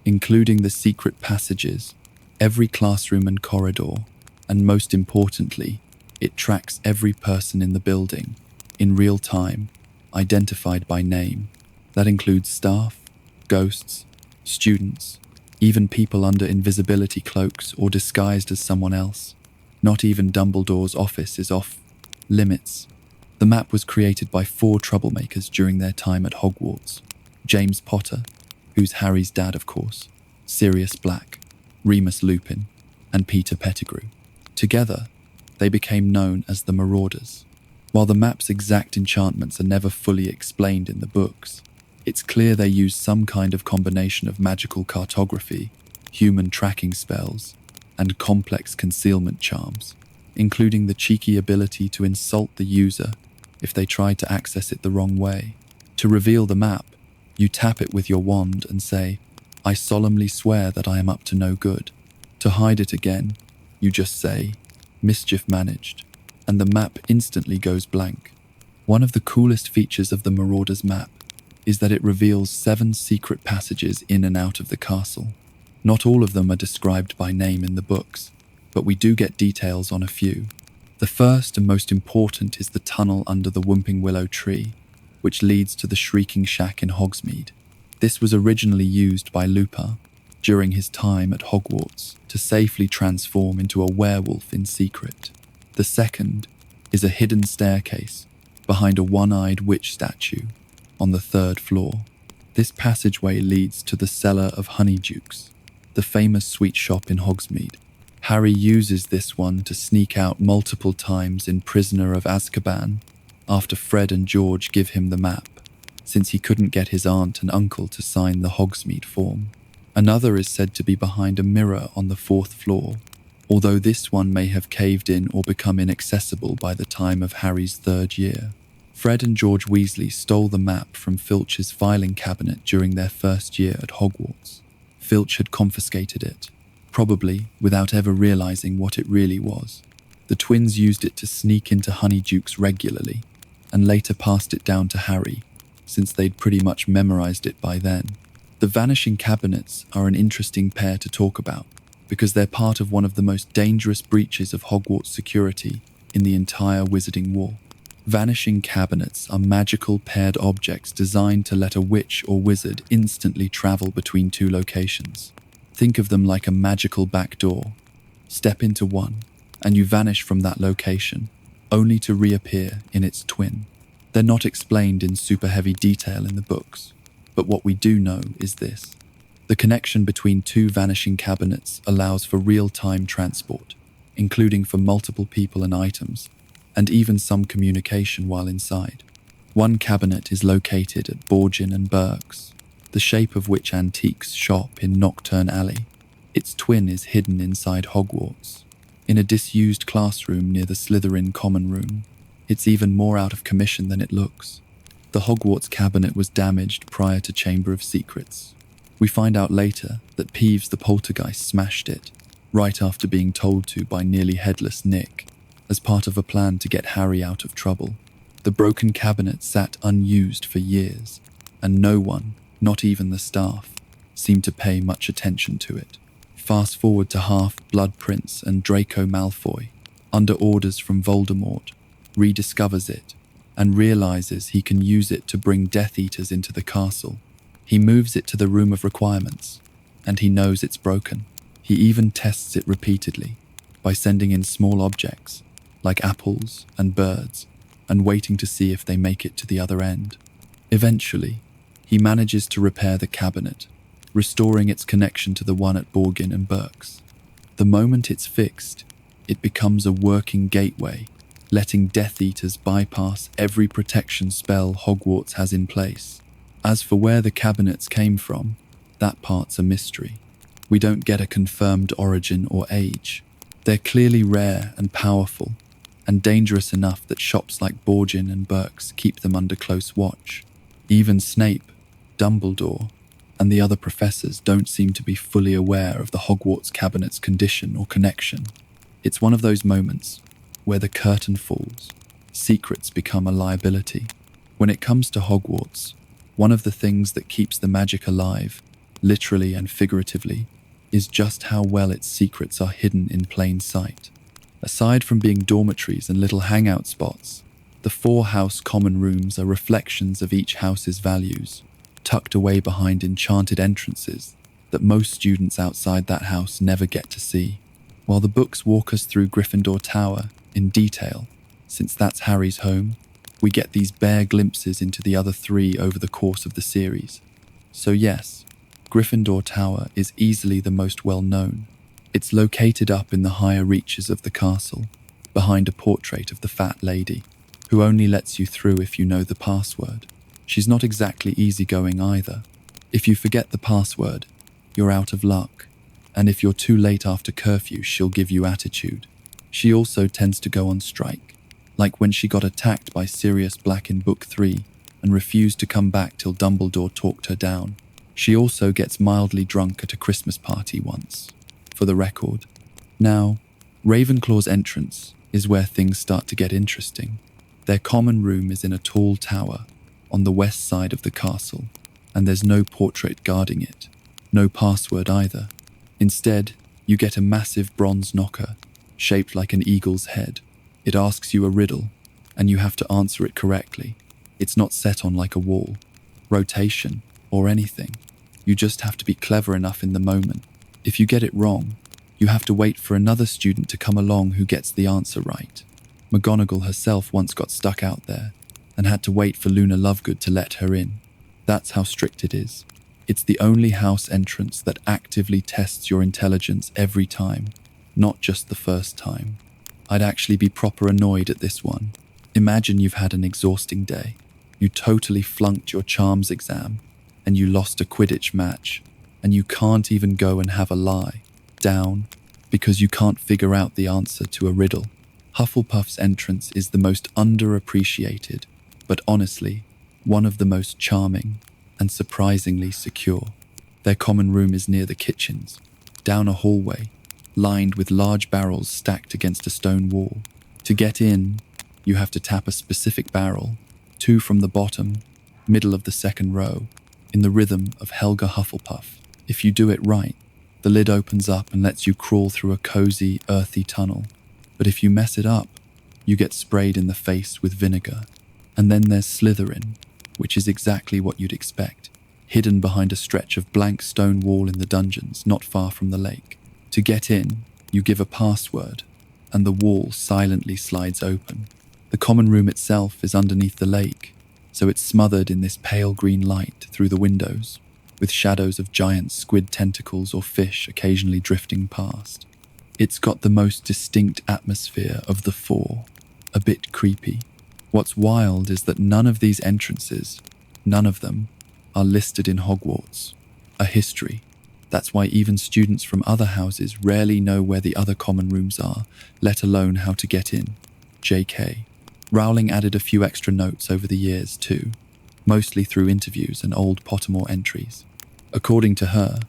including the secret passages, every classroom and corridor, and most importantly, it tracks every person in the building, in real time, identified by name. That includes staff, ghosts, students, even people under invisibility cloaks or disguised as someone else. Not even Dumbledore's office is off limits. The map was created by 4 troublemakers during their time at Hogwarts. James Potter, who's Harry's dad of course, Sirius Black, Remus Lupin, and Peter Pettigrew. Together, they became known as the Marauders. While the map's exact enchantments are never fully explained in the books, it's clear they used some kind of combination of magical cartography, human tracking spells, and complex concealment charms, including the cheeky ability to insult the user if they tried to access it the wrong way. To reveal the map, you tap it with your wand and say, "I solemnly swear that I am up to no good." To hide it again, you just say, "Mischief managed," and the map instantly goes blank. One of the coolest features of the Marauder's Map is that it reveals 7 secret passages in and out of the castle. Not all of them are described by name in the books, but we do get details on a few. The first and most important is the tunnel under the Whomping Willow tree, which leads to the Shrieking Shack in Hogsmeade. This was originally used by Lupin during his time at Hogwarts to safely transform into a werewolf in secret. The second is a hidden staircase behind a one-eyed witch statue on the 3rd floor. This passageway leads to the Cellar of Honeydukes, the famous sweet shop in Hogsmeade. Harry uses this one to sneak out multiple times in Prisoner of Azkaban after Fred and George give him the map, since he couldn't get his aunt and uncle to sign the Hogsmeade form. Another is said to be behind a mirror on the 4th floor, although this one may have caved in or become inaccessible by the time of Harry's 3rd year. Fred and George Weasley stole the map from Filch's filing cabinet during their first year at Hogwarts. Filch had confiscated it, probably without ever realizing what it really was. The twins used it to sneak into Honeydukes regularly, and later passed it down to Harry, since they'd pretty much memorized it by then. The Vanishing Cabinets are an interesting pair to talk about, because they're part of one of the most dangerous breaches of Hogwarts security in the entire Wizarding War. Vanishing Cabinets are magical paired objects designed to let a witch or wizard instantly travel between 2 locations. Think of them like a magical back door. Step into one, and you vanish from that location, only to reappear in its twin. They're not explained in super heavy detail in the books, but what we do know is this. The connection between two vanishing cabinets allows for real-time transport, including for multiple people and items, and even some communication while inside. One cabinet is located at Borgin and Burke's, the shape of which antiques shop in Nocturne Alley. Its twin is hidden inside Hogwarts, in a disused classroom near the Slytherin common room. It's even more out of commission than it looks. The Hogwarts cabinet was damaged prior to Chamber of Secrets. We find out later that Peeves the poltergeist smashed it, right after being told to by nearly headless Nick, as part of a plan to get Harry out of trouble. The broken cabinet sat unused for years, and no one, not even the staff, seemed to pay much attention to it. Fast forward to Half-Blood Prince and Draco Malfoy, under orders from Voldemort, rediscovers it and realizes he can use it to bring Death Eaters into the castle. He moves it to the Room of Requirements, and he knows it's broken. He even tests it repeatedly by sending in small objects, like apples and birds, and waiting to see if they make it to the other end. Eventually, he manages to repair the cabinet, restoring its connection to the one at Borgin and Burke's. The moment it's fixed, it becomes a working gateway, letting Death Eaters bypass every protection spell Hogwarts has in place. As for where the cabinets came from, that part's a mystery. We don't get a confirmed origin or age. They're clearly rare and powerful, and dangerous enough that shops like Borgin and Burke's keep them under close watch. Even Snape, Dumbledore, and the other professors don't seem to be fully aware of the Hogwarts cabinet's condition or connection. It's one of those moments where the curtain falls, secrets become a liability. When it comes to Hogwarts, one of the things that keeps the magic alive, literally and figuratively, is just how well its secrets are hidden in plain sight. Aside from being dormitories and little hangout spots, the 4-house common rooms are reflections of each house's values, tucked away behind enchanted entrances that most students outside that house never get to see. While the books walk us through Gryffindor Tower in detail, since that's Harry's home, we get these bare glimpses into the other 3 over the course of the series. So yes, Gryffindor Tower is easily the most well-known. It's located up in the higher reaches of the castle, behind a portrait of the Fat Lady, who only lets you through if you know the password. She's not exactly easygoing either. If you forget the password, you're out of luck, and if you're too late after curfew, she'll give you attitude. She also tends to go on strike, like when she got attacked by Sirius Black in Book 3 and refused to come back till Dumbledore talked her down. She also gets mildly drunk at a Christmas party once, for the record. Now, Ravenclaw's entrance is where things start to get interesting. Their common room is in a tall tower on the west side of the castle, and there's no portrait guarding it, no password either. Instead, you get a massive bronze knocker, shaped like an eagle's head. It asks you a riddle, and you have to answer it correctly. It's not set on like a wall, rotation, or anything. You just have to be clever enough in the moment. If you get it wrong, you have to wait for another student to come along who gets the answer right. McGonagall herself once got stuck out there, and had to wait for Luna Lovegood to let her in. That's how strict it is. It's the only house entrance that actively tests your intelligence every time, not just the first time. I'd actually be proper annoyed at this one. Imagine you've had an exhausting day. You totally flunked your charms exam, and you lost a Quidditch match, and you can't even go and have a lie down because you can't figure out the answer to a riddle. Hufflepuff's entrance is the most underappreciated, but honestly, one of the most charming and surprisingly secure. Their common room is near the kitchens, down a hallway, lined with large barrels stacked against a stone wall. To get in, you have to tap a specific barrel, 2 from the bottom, middle of the second row, in the rhythm of Helga Hufflepuff. If you do it right, the lid opens up and lets you crawl through a cozy, earthy tunnel. But if you mess it up, you get sprayed in the face with vinegar. And then there's Slytherin, which is exactly what you'd expect, hidden behind a stretch of blank stone wall in the dungeons not far from the lake. To get in, you give a password, and the wall silently slides open. The common room itself is underneath the lake, so it's smothered in this pale green light through the windows. with shadows of giant squid tentacles or fish occasionally drifting past. It's got the most distinct atmosphere of the four, a bit creepy. What's wild is that none of these entrances, none of them, are listed in Hogwarts, a history. That's why even students from other houses rarely know where the other common rooms are, let alone how to get in. JK. Rowling added a few extra notes over the years too, mostly through interviews and old Pottermore entries. According to her,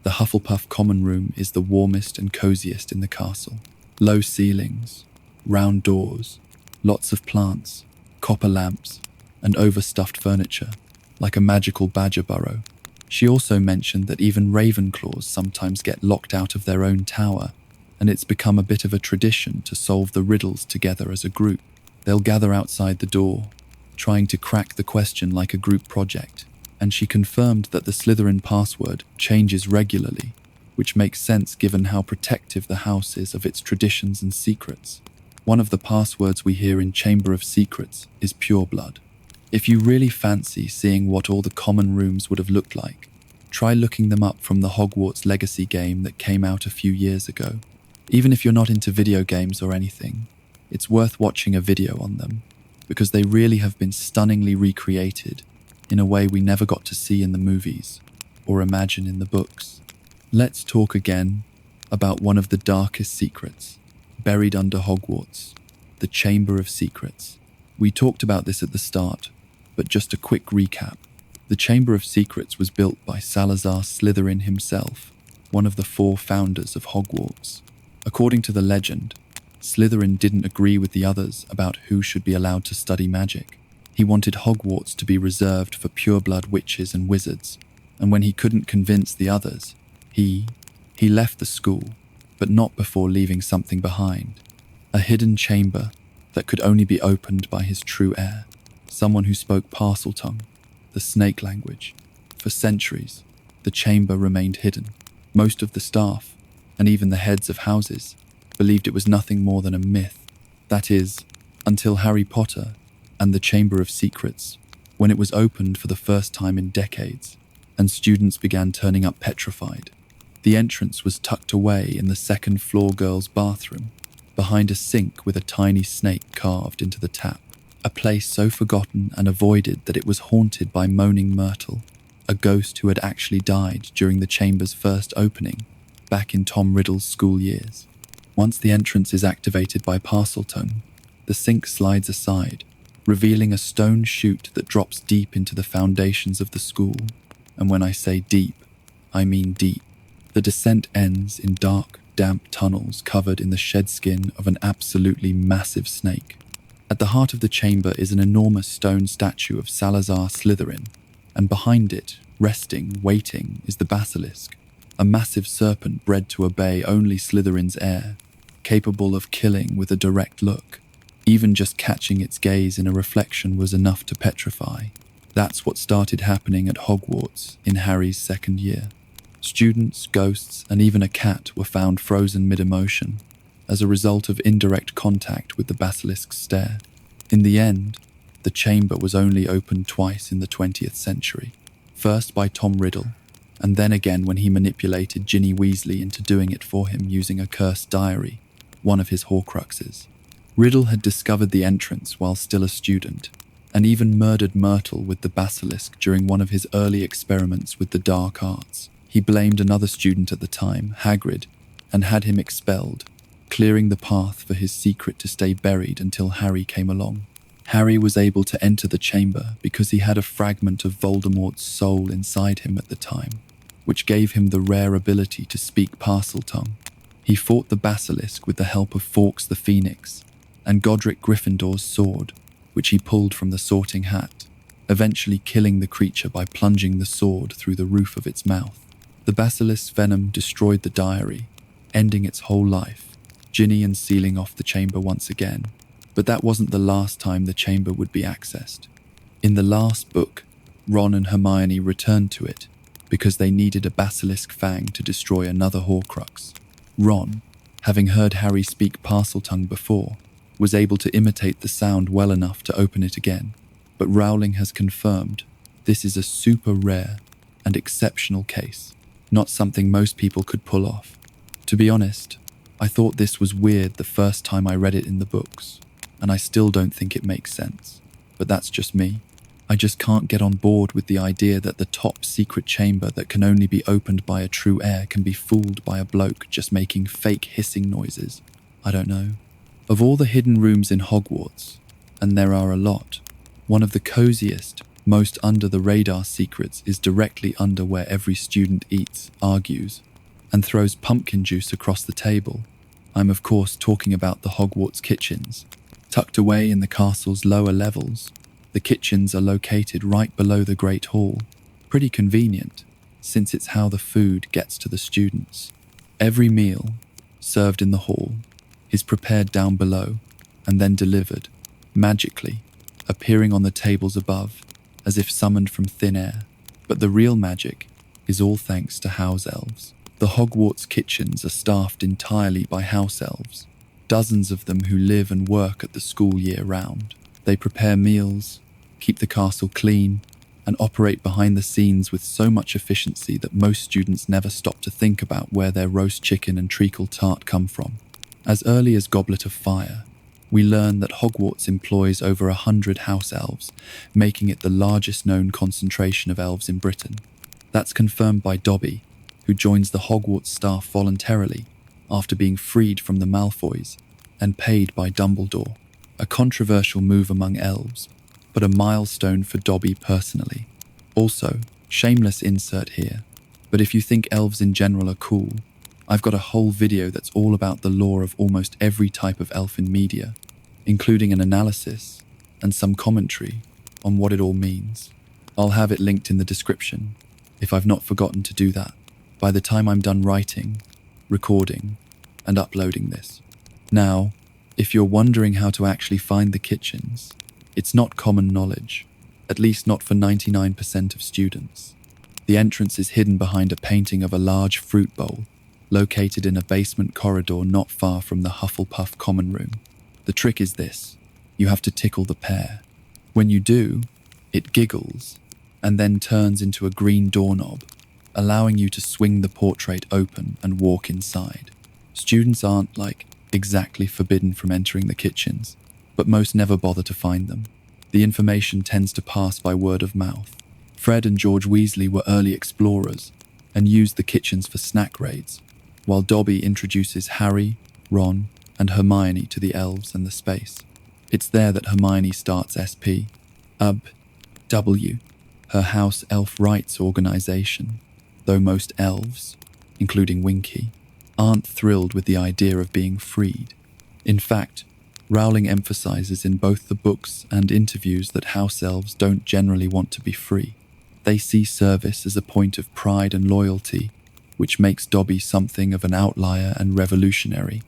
the Hufflepuff common room is the warmest and coziest in the castle. Low ceilings, round doors, lots of plants, copper lamps, and overstuffed furniture, like a magical badger burrow. She also mentioned that even Ravenclaws sometimes get locked out of their own tower, and it's become a bit of a tradition to solve the riddles together as a group. They'll gather outside the door, trying to crack the question like a group project, and she confirmed that the Slytherin password changes regularly, which makes sense given how protective the house is of its traditions and secrets. One of the passwords we hear in Chamber of Secrets is pureblood. If you really fancy seeing what all the common rooms would have looked like, try looking them up from the Hogwarts Legacy game that came out a few years ago. Even if you're not into video games or anything, it's worth watching a video on them, because they really have been stunningly recreated in a way we never got to see in the movies or imagine in the books. Let's talk again about one of the darkest secrets buried under Hogwarts, the Chamber of Secrets. We talked about this at the start, but just a quick recap. The Chamber of Secrets was built by Salazar Slytherin himself, one of the four founders of Hogwarts. According to the legend, Slytherin didn't agree with the others about who should be allowed to study magic. He wanted Hogwarts to be reserved for pureblood witches and wizards, and when he couldn't convince the others, he left the school, but not before leaving something behind. A hidden chamber that could only be opened by his true heir, someone who spoke Parseltongue, the snake language. For centuries, the chamber remained hidden. Most of the staff, and even the heads of houses, believed it was nothing more than a myth. That is, until Harry Potter and the Chamber of Secrets, when it was opened for the first time in decades, and students began turning up petrified. The entrance was tucked away in the second-floor girls' bathroom, behind a sink with a tiny snake carved into the tap. A place so forgotten and avoided that it was haunted by Moaning Myrtle, a ghost who had actually died during the chamber's first opening, back in Tom Riddle's school years. Once the entrance is activated by Parseltongue, the sink slides aside, revealing a stone chute that drops deep into the foundations of the school. And when I say deep, I mean deep. The descent ends in dark, damp tunnels covered in the shed skin of an absolutely massive snake. At the heart of the chamber is an enormous stone statue of Salazar Slytherin, and behind it, resting, waiting, is the basilisk, a massive serpent bred to obey only Slytherin's heir, capable of killing with a direct look. Even just catching its gaze in a reflection was enough to petrify. That's what started happening at Hogwarts in Harry's second year. Students, ghosts, and even a cat were found frozen mid-emotion as a result of indirect contact with the basilisk's stare. In the end, the chamber was only opened twice in the 20th century, first by Tom Riddle, and then again when he manipulated Ginny Weasley into doing it for him using a cursed diary, one of his Horcruxes. Riddle had discovered the entrance while still a student, and even murdered Myrtle with the basilisk during one of his early experiments with the dark arts. He blamed another student at the time, Hagrid, and had him expelled, clearing the path for his secret to stay buried until Harry came along. Harry was able to enter the chamber because he had a fragment of Voldemort's soul inside him at the time, which gave him the rare ability to speak Parseltongue. He fought the basilisk with the help of Fawkes the Phoenix and Godric Gryffindor's sword, which he pulled from the Sorting Hat, eventually killing the creature by plunging the sword through the roof of its mouth. The basilisk's venom destroyed the diary, ending its whole life, Ginny and sealing off the chamber once again. But that wasn't the last time the chamber would be accessed. In the last book, Ron and Hermione returned to it because they needed a basilisk fang to destroy another Horcrux. Ron, having heard Harry speak Parseltongue before, was able to imitate the sound well enough to open it again, but Rowling has confirmed this is a super rare, and exceptional case, not something most people could pull off. To be honest, I thought this was weird the first time I read it in the books, and I still don't think it makes sense. But that's just me. I just can't get on board with the idea that the top secret chamber that can only be opened by a true heir can be fooled by a bloke just making fake hissing noises. I don't know. Of all the hidden rooms in Hogwarts, and there are a lot, one of the coziest, most under-the-radar secrets is directly under where every student eats, argues, and throws pumpkin juice across the table. I'm of course talking about the Hogwarts kitchens. Tucked away in the castle's lower levels, the kitchens are located right below the Great Hall. Pretty convenient, since it's how the food gets to the students. Every meal, served in the hall, is prepared down below and then delivered, magically, appearing on the tables above, as if summoned from thin air. But the real magic is all thanks to house elves. The Hogwarts kitchens are staffed entirely by house elves, dozens of them who live and work at the school year round. They prepare meals, keep the castle clean, and operate behind the scenes with so much efficiency that most students never stop to think about where their roast chicken and treacle tart come from. As early as Goblet of Fire, we learn that Hogwarts employs over 100 house elves, making it the largest known concentration of elves in Britain. That's confirmed by Dobby, who joins the Hogwarts staff voluntarily after being freed from the Malfoys and paid by Dumbledore. A controversial move among elves, but a milestone for Dobby personally. Also, shameless insert here, but if you think elves in general are cool, I've got a whole video that's all about the lore of almost every type of elf in media, including an analysis and some commentary on what it all means. I'll have it linked in the description, if I've not forgotten to do that, by the time I'm done writing, recording, and uploading this. Now, if you're wondering how to actually find the kitchens, it's not common knowledge, at least not for 99% of students. The entrance is hidden behind a painting of a large fruit bowl, located in a basement corridor not far from the Hufflepuff common room. The trick is this: you have to tickle the pear. When you do, it giggles, and then turns into a green doorknob, allowing you to swing the portrait open and walk inside. Students aren't, exactly forbidden from entering the kitchens, but most never bother to find them. The information tends to pass by word of mouth. Fred and George Weasley were early explorers and used the kitchens for snack raids, while Dobby introduces Harry, Ron, and Hermione to the elves and the space. It's there that Hermione starts W, her house elf rights organization, though most elves, including Winky, aren't thrilled with the idea of being freed. In fact, Rowling emphasizes in both the books and interviews that house elves don't generally want to be free. They see service as a point of pride and loyalty, which makes Dobby something of an outlier and revolutionary.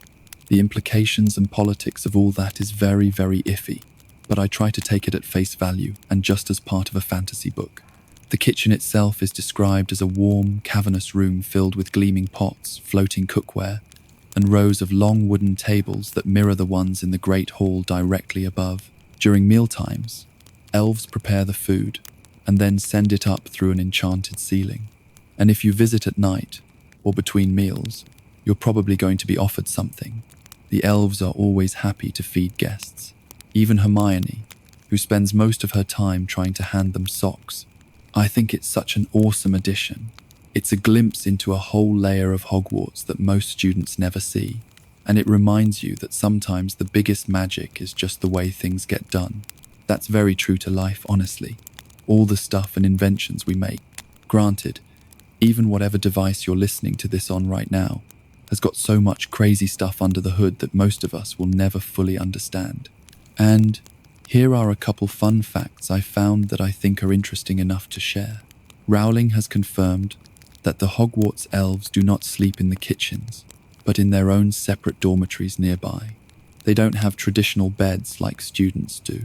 The implications and politics of all that is very, very iffy, but I try to take it at face value and just as part of a fantasy book. The kitchen itself is described as a warm, cavernous room filled with gleaming pots, floating cookware, and rows of long wooden tables that mirror the ones in the Great Hall directly above. During mealtimes, elves prepare the food and then send it up through an enchanted ceiling. And if you visit at night, or between meals, you're probably going to be offered something. The elves are always happy to feed guests. Even Hermione, who spends most of her time trying to hand them socks. I think it's such an awesome addition. It's a glimpse into a whole layer of Hogwarts that most students never see, and it reminds you that sometimes the biggest magic is just the way things get done. That's very true to life, honestly. All the stuff and inventions we make. Granted, even whatever device you're listening to this on right now has got so much crazy stuff under the hood that most of us will never fully understand. And here are a couple fun facts I found that I think are interesting enough to share. Rowling has confirmed that the Hogwarts elves do not sleep in the kitchens, but in their own separate dormitories nearby. They don't have traditional beds like students do.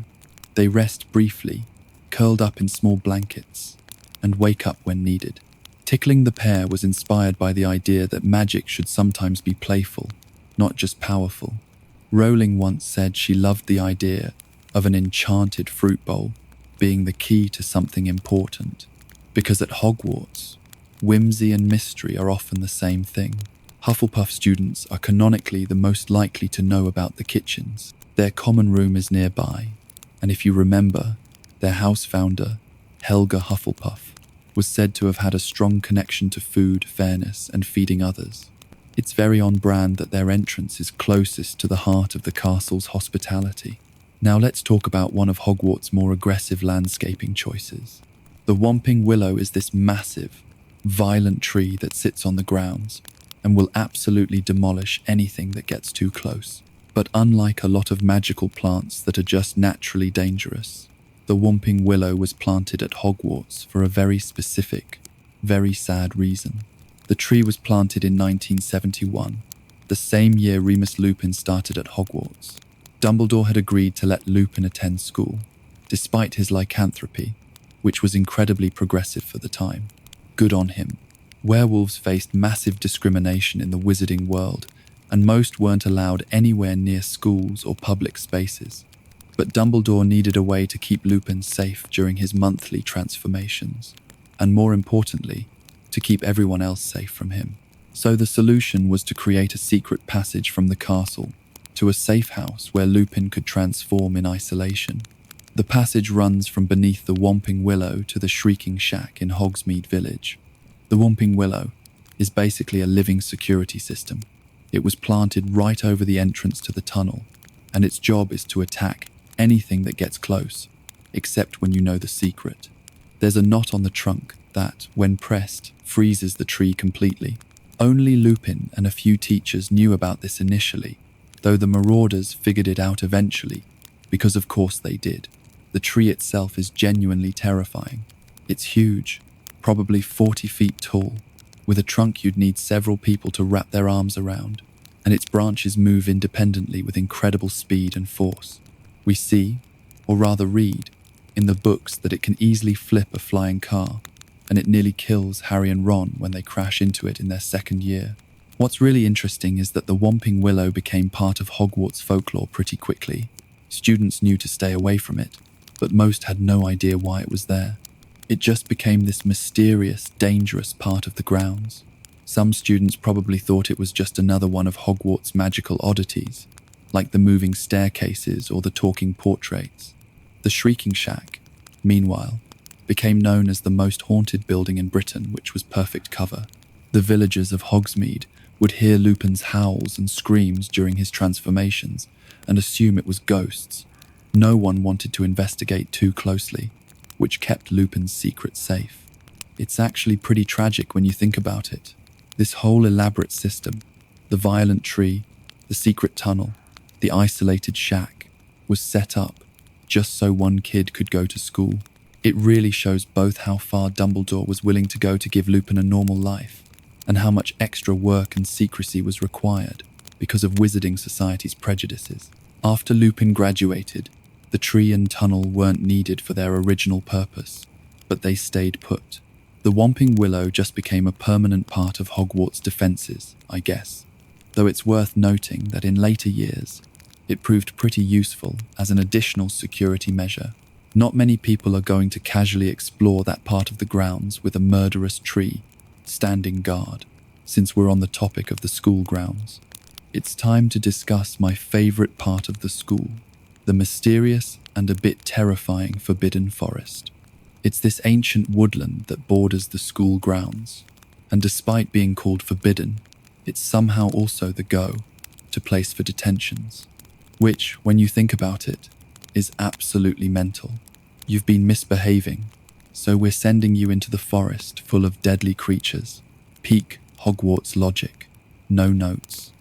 They rest briefly, curled up in small blankets, and wake up when needed. Tickling the pear was inspired by the idea that magic should sometimes be playful, not just powerful. Rowling once said she loved the idea of an enchanted fruit bowl being the key to something important, Because at Hogwarts, whimsy and mystery are often the same thing. Hufflepuff students are canonically the most likely to know about the kitchens. Their common room is nearby, and if you remember, their house founder, Helga Hufflepuff, was said to have had a strong connection to food, fairness, and feeding others. It's very on brand that their entrance is closest to the heart of the castle's hospitality. Now let's talk about one of Hogwarts' more aggressive landscaping choices. The Whomping Willow is this massive, violent tree that sits on the grounds and will absolutely demolish anything that gets too close. But unlike a lot of magical plants that are just naturally dangerous, the Whomping Willow was planted at Hogwarts for a very specific, very sad reason. The tree was planted in 1971, the same year Remus Lupin started at Hogwarts. Dumbledore had agreed to let Lupin attend school, despite his lycanthropy, which was incredibly progressive for the time. Good on him. Werewolves faced massive discrimination in the wizarding world, and most weren't allowed anywhere near schools or public spaces. But Dumbledore needed a way to keep Lupin safe during his monthly transformations, and more importantly, to keep everyone else safe from him. So the solution was to create a secret passage from the castle to a safe house where Lupin could transform in isolation. The passage runs from beneath the Whomping Willow to the Shrieking Shack in Hogsmeade Village. The Whomping Willow is basically a living security system. It was planted right over the entrance to the tunnel, and its job is to attack anything that gets close, except when you know the secret. There's a knot on the trunk that, when pressed, freezes the tree completely. Only Lupin and a few teachers knew about this initially, though the marauders figured it out eventually, because of course they did. The tree itself is genuinely terrifying. It's huge, probably 40 feet tall, with a trunk you'd need several people to wrap their arms around, and its branches move independently with incredible speed and force. We see, or rather read, in the books that it can easily flip a flying car, and it nearly kills Harry and Ron when they crash into it in their second year. What's really interesting is that the Whomping Willow became part of Hogwarts folklore pretty quickly. Students knew to stay away from it, but most had no idea why it was there. It just became this mysterious, dangerous part of the grounds. Some students probably thought it was just another one of Hogwarts' magical oddities, like the moving staircases or the talking portraits. The Shrieking Shack, meanwhile, became known as the most haunted building in Britain, which was perfect cover. The villagers of Hogsmeade would hear Lupin's howls and screams during his transformations and assume it was ghosts. No one wanted to investigate too closely, which kept Lupin's secret safe. It's actually pretty tragic when you think about it. This whole elaborate system, the violent tree, the secret tunnel, the isolated shack, was set up just so one kid could go to school. It really shows both how far Dumbledore was willing to go to give Lupin a normal life, and how much extra work and secrecy was required because of Wizarding Society's prejudices. After Lupin graduated, the tree and tunnel weren't needed for their original purpose, but they stayed put. The Whomping Willow just became a permanent part of Hogwarts' defences, I guess, though it's worth noting that in later years, it proved pretty useful as an additional security measure. Not many people are going to casually explore that part of the grounds with a murderous tree standing guard. Since we're on the topic of the school grounds, it's time to discuss my favourite part of the school, the mysterious and a bit terrifying Forbidden Forest. It's this ancient woodland that borders the school grounds, and despite being called forbidden, it's somehow also the go-to place for detentions, which, when you think about it, is absolutely mental. You've been misbehaving, so we're sending you into the forest full of deadly creatures. Peak Hogwarts logic. No notes.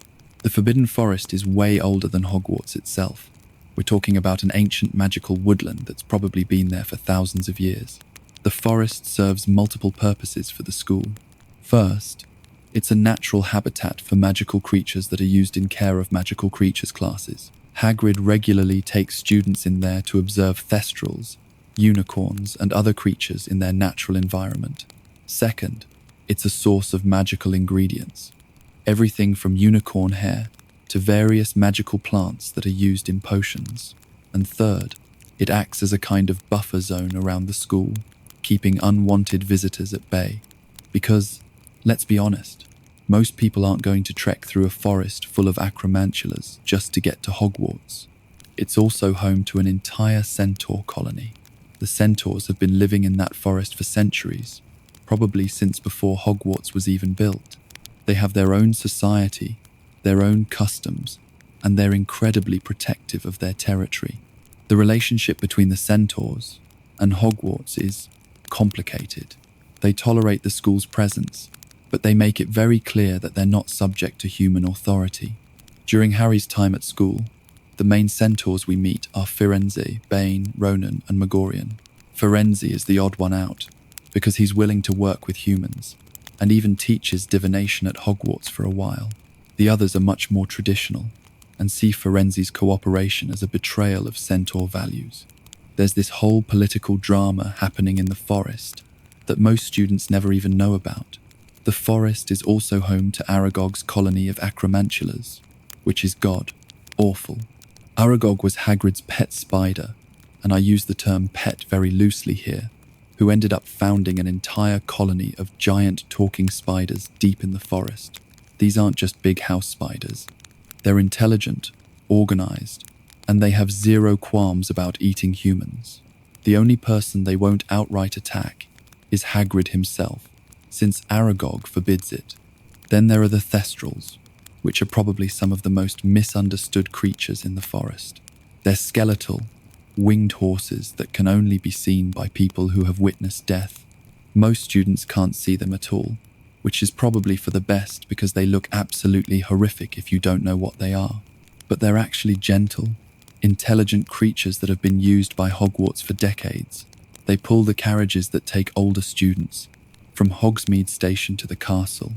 The Forbidden Forest is way older than Hogwarts itself. We're talking about an ancient magical woodland that's probably been there for thousands of years. The forest serves multiple purposes for the school. First, it's a natural habitat for magical creatures that are used in care of magical creatures classes. Hagrid regularly takes students in there to observe thestrals, unicorns, and other creatures in their natural environment. Second, it's a source of magical ingredients. Everything from unicorn hair to various magical plants that are used in potions. And third, it acts as a kind of buffer zone around the school. keeping unwanted visitors at bay. Because, let's be honest, most people aren't going to trek through a forest full of acromantulas just to get to Hogwarts. It's also home to an entire centaur colony. The centaurs have been living in that forest for centuries, probably since before Hogwarts was even built. They have their own society, their own customs, and they're incredibly protective of their territory. The relationship between the centaurs and Hogwarts is complicated. They tolerate the school's presence, but they make it very clear that they're not subject to human authority. During Harry's time at school, the main centaurs we meet are Firenze, Bane, Ronan, and Megorian. Firenze is the odd one out, because he's willing to work with humans, and even teaches divination at Hogwarts for a while. The others are much more traditional, and see Firenze's cooperation as a betrayal of centaur values. There's this whole political drama happening in the forest that most students never even know about. The forest is also home to Aragog's colony of acromantulas, which is god-awful. Aragog was Hagrid's pet spider, and I use the term pet very loosely here, who ended up founding an entire colony of giant talking spiders deep in the forest. These aren't just big house spiders. They're intelligent, organized, and they have zero qualms about eating humans. The only person they won't outright attack is Hagrid himself, since Aragog forbids it. Then there are the Thestrals, which are probably some of the most misunderstood creatures in the forest. They're skeletal, winged horses that can only be seen by people who have witnessed death. Most students can't see them at all, which is probably for the best because they look absolutely horrific if you don't know what they are. But they're actually gentle, intelligent creatures that have been used by Hogwarts for decades. They pull the carriages that take older students from Hogsmeade Station to the castle,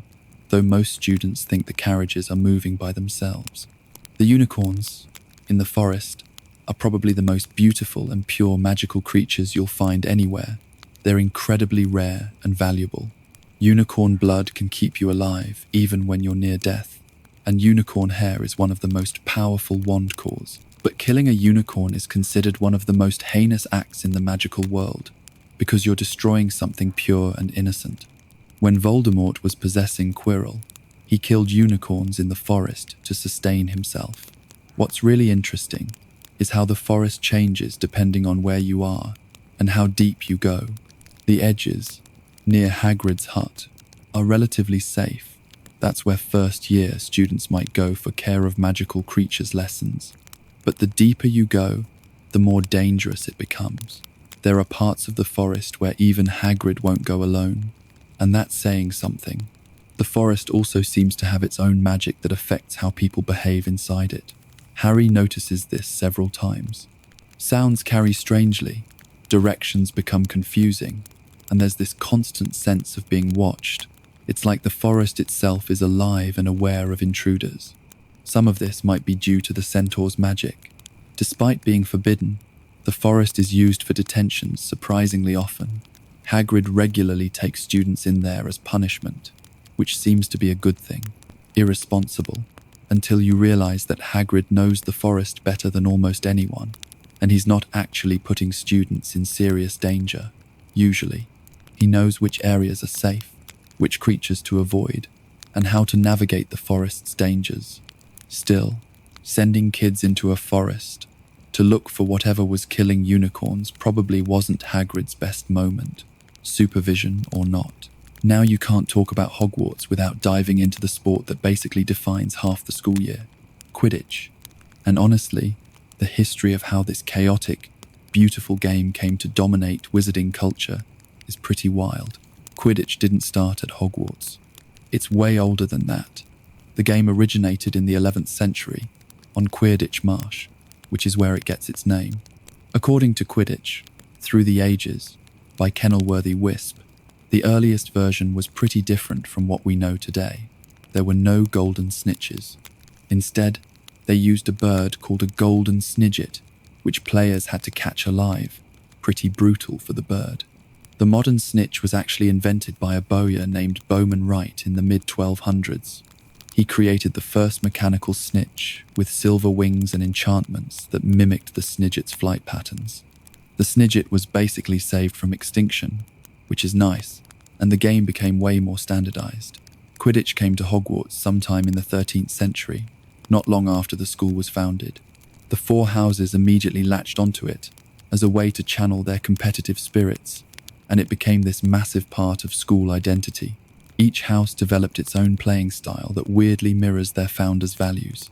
though most students think the carriages are moving by themselves. The unicorns in the forest are probably the most beautiful and pure magical creatures you'll find anywhere. They're incredibly rare and valuable. Unicorn blood can keep you alive even when you're near death, and unicorn hair is one of the most powerful wand cores. But killing a unicorn is considered one of the most heinous acts in the magical world, because you're destroying something pure and innocent. When Voldemort was possessing Quirrell, he killed unicorns in the forest to sustain himself. What's really interesting is how the forest changes depending on where you are and how deep you go. The edges, near Hagrid's hut, are relatively safe. That's where first-year students might go for care of magical creatures lessons. But the deeper you go, the more dangerous it becomes. There are parts of the forest where even Hagrid won't go alone, and that's saying something. The forest also seems to have its own magic that affects how people behave inside it. Harry notices this several times. Sounds carry strangely, directions become confusing, and there's this constant sense of being watched. It's like the forest itself is alive and aware of intruders. Some of this might be due to the centaur's magic. Despite being forbidden, the forest is used for detentions surprisingly often. Hagrid regularly takes students in there as punishment, which seems to be a good thing. Irresponsible, until you realize that Hagrid knows the forest better than almost anyone, and he's not actually putting students in serious danger. Usually, he knows which areas are safe, which creatures to avoid, and how to navigate the forest's dangers. Still, sending kids into a forest to look for whatever was killing unicorns probably wasn't Hagrid's best moment, supervision or not. Now you can't talk about Hogwarts without diving into the sport that basically defines half the school year, Quidditch. And honestly, the history of how this chaotic, beautiful game came to dominate wizarding culture is pretty wild. Quidditch didn't start at Hogwarts. It's way older than that. The game originated in the 11th century on Quidditch Marsh, which is where it gets its name. According to Quidditch, Through the Ages, by Kenilworthy Wisp, the earliest version was pretty different from what we know today. There were no golden snitches. Instead, they used a bird called a golden snidget, which players had to catch alive. Pretty brutal for the bird. The modern snitch was actually invented by a bowyer named Bowman Wright in the mid-1200s. He created the first mechanical snitch with silver wings and enchantments that mimicked the snidget's flight patterns. The snidget was basically saved from extinction which is nice, and the game became way more standardized. Quidditch came to Hogwarts sometime in the 13th century, not long after the school was founded. The four houses immediately latched onto it as a way to channel their competitive spirits, and it became this massive part of school identity. Each house developed its own playing style that weirdly mirrors their founders' values.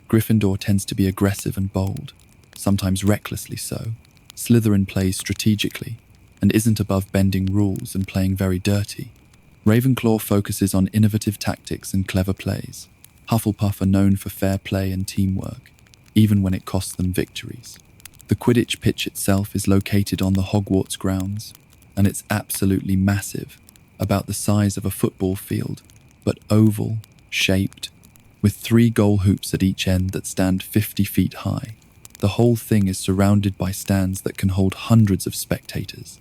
Gryffindor tends to be aggressive and bold, sometimes recklessly so. Slytherin plays strategically and isn't above bending rules and playing very dirty. Ravenclaw focuses on innovative tactics and clever plays. Hufflepuff are known for fair play and teamwork, even when it costs them victories. The Quidditch pitch itself is located on the Hogwarts grounds, and it's absolutely massive, about the size of a football field, but oval, shaped, with 3 goal hoops at each end that stand 50 feet high. The whole thing is surrounded by stands that can hold hundreds of spectators,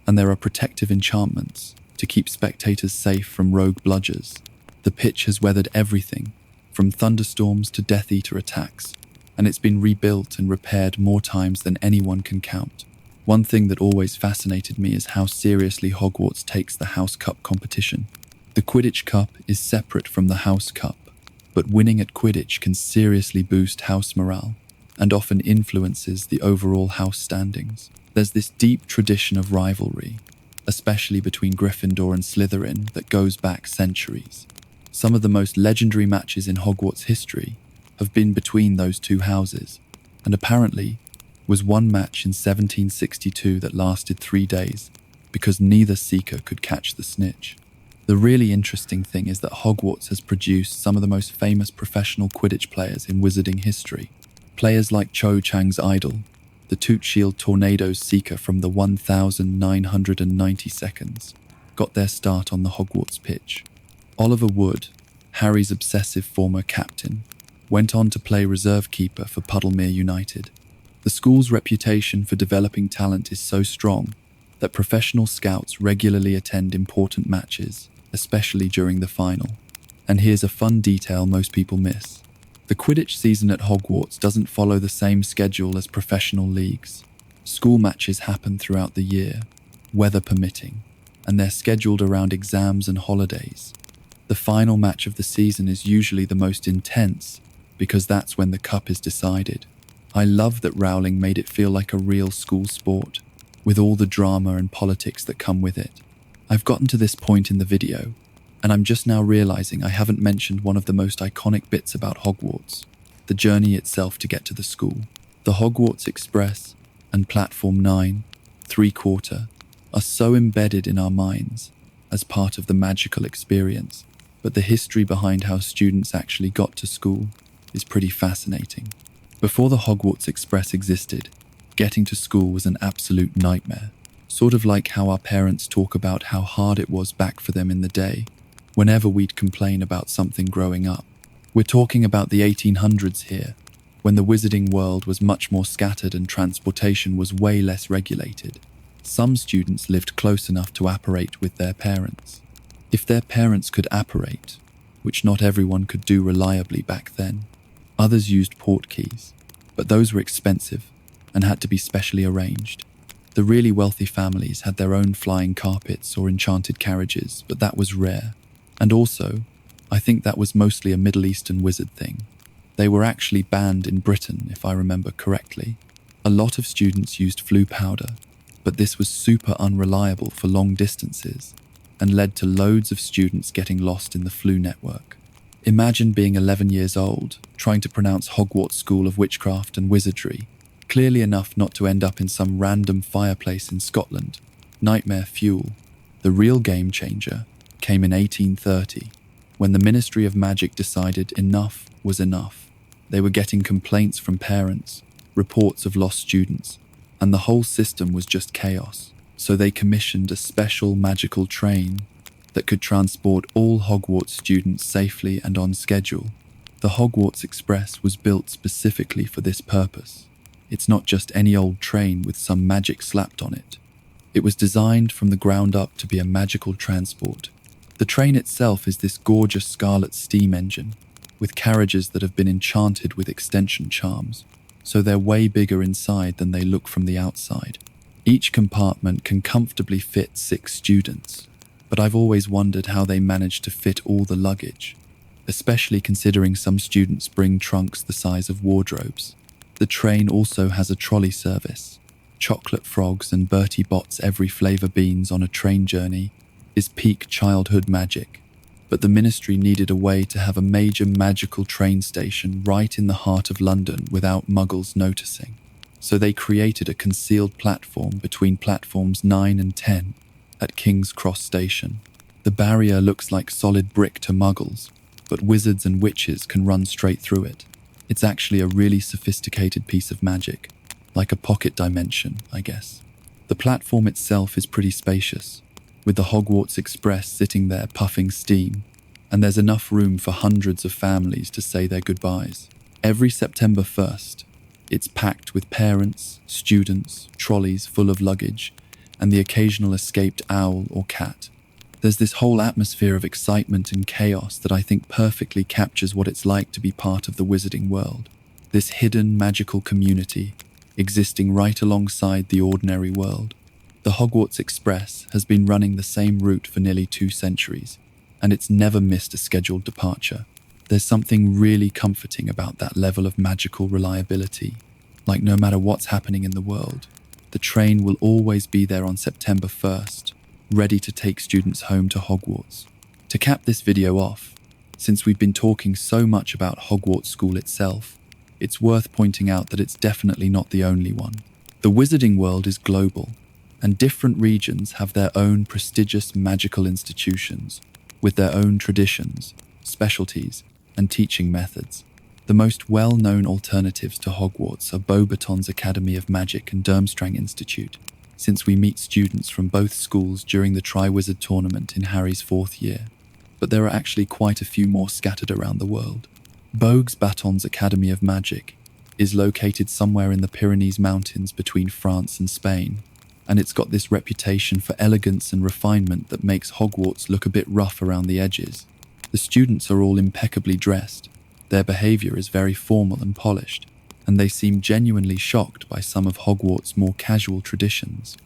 and there are protective enchantments to keep spectators safe from rogue bludgers. The pitch has weathered everything, from thunderstorms to Death Eater attacks, and it's been rebuilt and repaired more times than anyone can count. One thing that always fascinated me is how seriously Hogwarts takes the House Cup competition. The Quidditch Cup is separate from the House Cup, but winning at Quidditch can seriously boost house morale, and often influences the overall house standings. There's this deep tradition of rivalry, especially between Gryffindor and Slytherin, that goes back centuries. Some of the most legendary matches in Hogwarts history have been between those two houses, and apparently was one match in 1762 that lasted 3 days because neither seeker could catch the snitch. The really interesting thing is that Hogwarts has produced some of the most famous professional Quidditch players in wizarding history. Players like Cho Chang's idol, the Toot Shield Tornadoes seeker from the 1990 seconds, got their start on the Hogwarts pitch. Oliver Wood, Harry's obsessive former captain, went on to play reserve keeper for Puddlemere United. The school's reputation for developing talent is so strong that professional scouts regularly attend important matches, especially during the final. And here's a fun detail most people miss. The Quidditch season at Hogwarts doesn't follow the same schedule as professional leagues. School matches happen throughout the year, weather permitting, and they're scheduled around exams and holidays. The final match of the season is usually the most intense because that's when the cup is decided. I love that Rowling made it feel like a real school sport, with all the drama and politics that come with it. I've gotten to this point in the video, and I'm just now realizing I haven't mentioned one of the most iconic bits about Hogwarts, the journey itself to get to the school. The Hogwarts Express and Platform 9, 3/4, are so embedded in our minds as part of the magical experience, but the history behind how students actually got to school is pretty fascinating. Before the Hogwarts Express existed, getting to school was an absolute nightmare, sort of like how our parents talk about how hard it was back for them in the day, whenever we'd complain about something growing up. We're talking about the 1800s here, when the wizarding world was much more scattered and transportation was way less regulated. Some students lived close enough to apparate with their parents. If their parents could apparate, which not everyone could do reliably back then, others used portkeys, but those were expensive and had to be specially arranged. The really wealthy families had their own flying carpets or enchanted carriages, but that was rare. And also, I think that was mostly a Middle Eastern wizard thing. They were actually banned in Britain, if I remember correctly. A lot of students used flu powder, but this was super unreliable for long distances and led to loads of students getting lost in the flu network. Imagine being 11 years old, trying to pronounce Hogwarts School of Witchcraft and Wizardry, clearly enough not to end up in some random fireplace in Scotland. Nightmare fuel. The real game changer came in 1830, when the Ministry of Magic decided enough was enough. They were getting complaints from parents, reports of lost students, and the whole system was just chaos. So they commissioned a special magical train that could transport all Hogwarts students safely and on schedule. The Hogwarts Express was built specifically for this purpose. It's not just any old train with some magic slapped on it. It was designed from the ground up to be a magical transport. The train itself is this gorgeous scarlet steam engine, with carriages that have been enchanted with extension charms, so they're way bigger inside than they look from the outside. Each compartment can comfortably fit 6 students, but I've always wondered how they manage to fit all the luggage, especially considering some students bring trunks the size of wardrobes. The train also has a trolley service. Chocolate frogs and Bertie Bott's every flavour beans on a train journey is peak childhood magic. But the ministry needed a way to have a major magical train station right in the heart of London without muggles noticing. So they created a concealed platform between platforms 9 and 10 at King's Cross Station. The barrier looks like solid brick to muggles, but wizards and witches can run straight through it. It's actually a really sophisticated piece of magic, like a pocket dimension, I guess. The platform itself is pretty spacious, with the Hogwarts Express sitting there puffing steam, and there's enough room for hundreds of families to say their goodbyes. Every September 1st, it's packed with parents, students, trolleys full of luggage, and the occasional escaped owl or cat. There's this whole atmosphere of excitement and chaos that I think perfectly captures what it's like to be part of the wizarding world. This hidden magical community existing right alongside the ordinary world. The Hogwarts Express has been running the same route for nearly 2 centuries, and it's never missed a scheduled departure. There's something really comforting about that level of magical reliability. Like no matter what's happening in the world, the train will always be there on September 1st, ready to take students home to Hogwarts. To cap this video off, since we've been talking so much about Hogwarts School itself, it's worth pointing out that it's definitely not the only one. The wizarding world is global, and different regions have their own prestigious magical institutions, with their own traditions, specialties, and teaching methods. The most well-known alternatives to Hogwarts are Beauxbaton's Academy of Magic and Durmstrang Institute, since we meet students from both schools during the Triwizard Tournament in Harry's 4th year. But there are actually quite a few more scattered around the world. Beauxbaton's Academy of Magic is located somewhere in the Pyrenees Mountains between France and Spain, and it's got this reputation for elegance and refinement that makes Hogwarts look a bit rough around the edges. The students are all impeccably dressed, their behaviour is very formal and polished, and they seem genuinely shocked by some of Hogwarts' more casual traditions.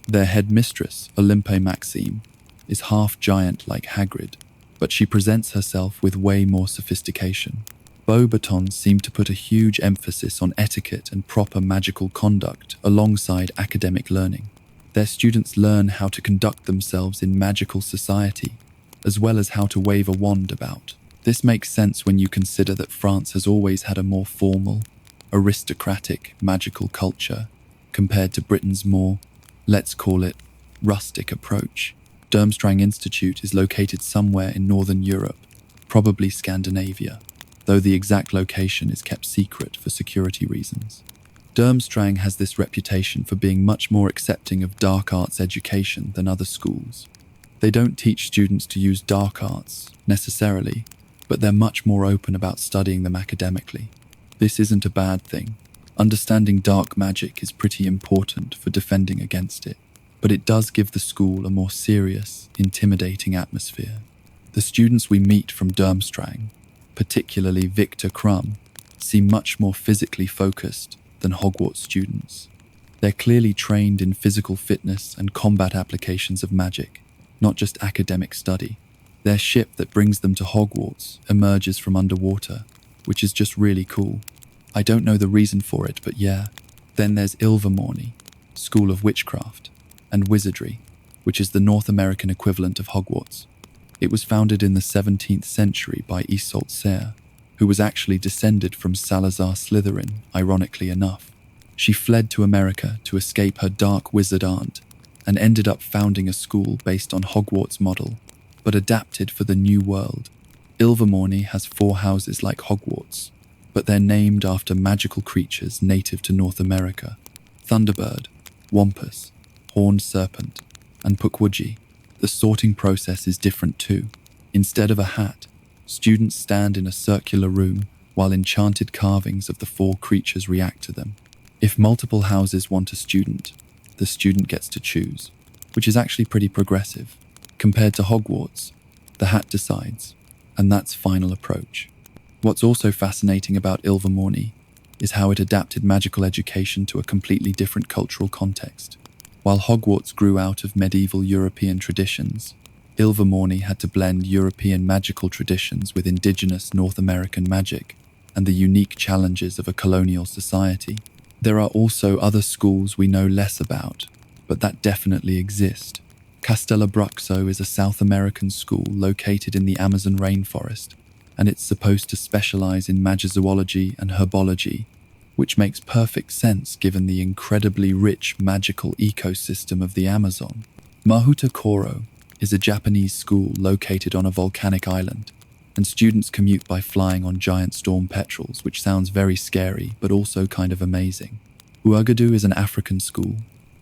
Their headmistress, Olympe Maxime, is half giant like Hagrid, but she presents herself with way more sophistication. Beauxbatons seem to put a huge emphasis on etiquette and proper magical conduct alongside academic learning. Their students learn how to conduct themselves in magical society, as well as how to wave a wand about. This makes sense when you consider that France has always had a more formal, aristocratic, magical culture compared to Britain's more, let's call it, rustic approach. Durmstrang Institute is located somewhere in Northern Europe, probably Scandinavia, though the exact location is kept secret for security reasons. Durmstrang has this reputation for being much more accepting of dark arts education than other schools. They don't teach students to use dark arts, necessarily, but they're much more open about studying them academically. This isn't a bad thing. Understanding dark magic is pretty important for defending against it, but it does give the school a more serious, intimidating atmosphere. The students we meet from Durmstrang, particularly Victor Crumb, seem much more physically focused than Hogwarts students. They're clearly trained in physical fitness and combat applications of magic, not just academic study. Their ship that brings them to Hogwarts emerges from underwater, which is just really cool. I don't know the reason for it, but yeah. Then there's Ilvermorny, School of Witchcraft and Wizardry, which is the North American equivalent of Hogwarts. It was founded in the 17th century by Isolde Serre, who was actually descended from Salazar Slytherin, ironically enough. She fled to America to escape her dark wizard aunt and ended up founding a school based on Hogwarts' model, but adapted for the New World. Ilvermorny has 4 houses like Hogwarts, but they're named after magical creatures native to North America: Thunderbird, Wampus, Horned Serpent, and Pukwudgie. The sorting process is different too. Instead of a hat, students stand in a circular room while enchanted carvings of the 4 creatures react to them. If multiple houses want a student, the student gets to choose, which is actually pretty progressive. Compared to Hogwarts, the hat decides, and that's final approach. What's also fascinating about Ilvermorny is how it adapted magical education to a completely different cultural context. While Hogwarts grew out of medieval European traditions, Ilvermorny had to blend European magical traditions with indigenous North American magic and the unique challenges of a colonial society. There are also other schools we know less about, but that definitely exist. Castellabruxo is a South American school located in the Amazon rainforest, and it's supposed to specialize in magizoology and herbology, which makes perfect sense given the incredibly rich magical ecosystem of the Amazon. Mahuta Koro is a Japanese school located on a volcanic island, and students commute by flying on giant storm petrels, which sounds very scary but also kind of amazing. Ouagadougou is an African school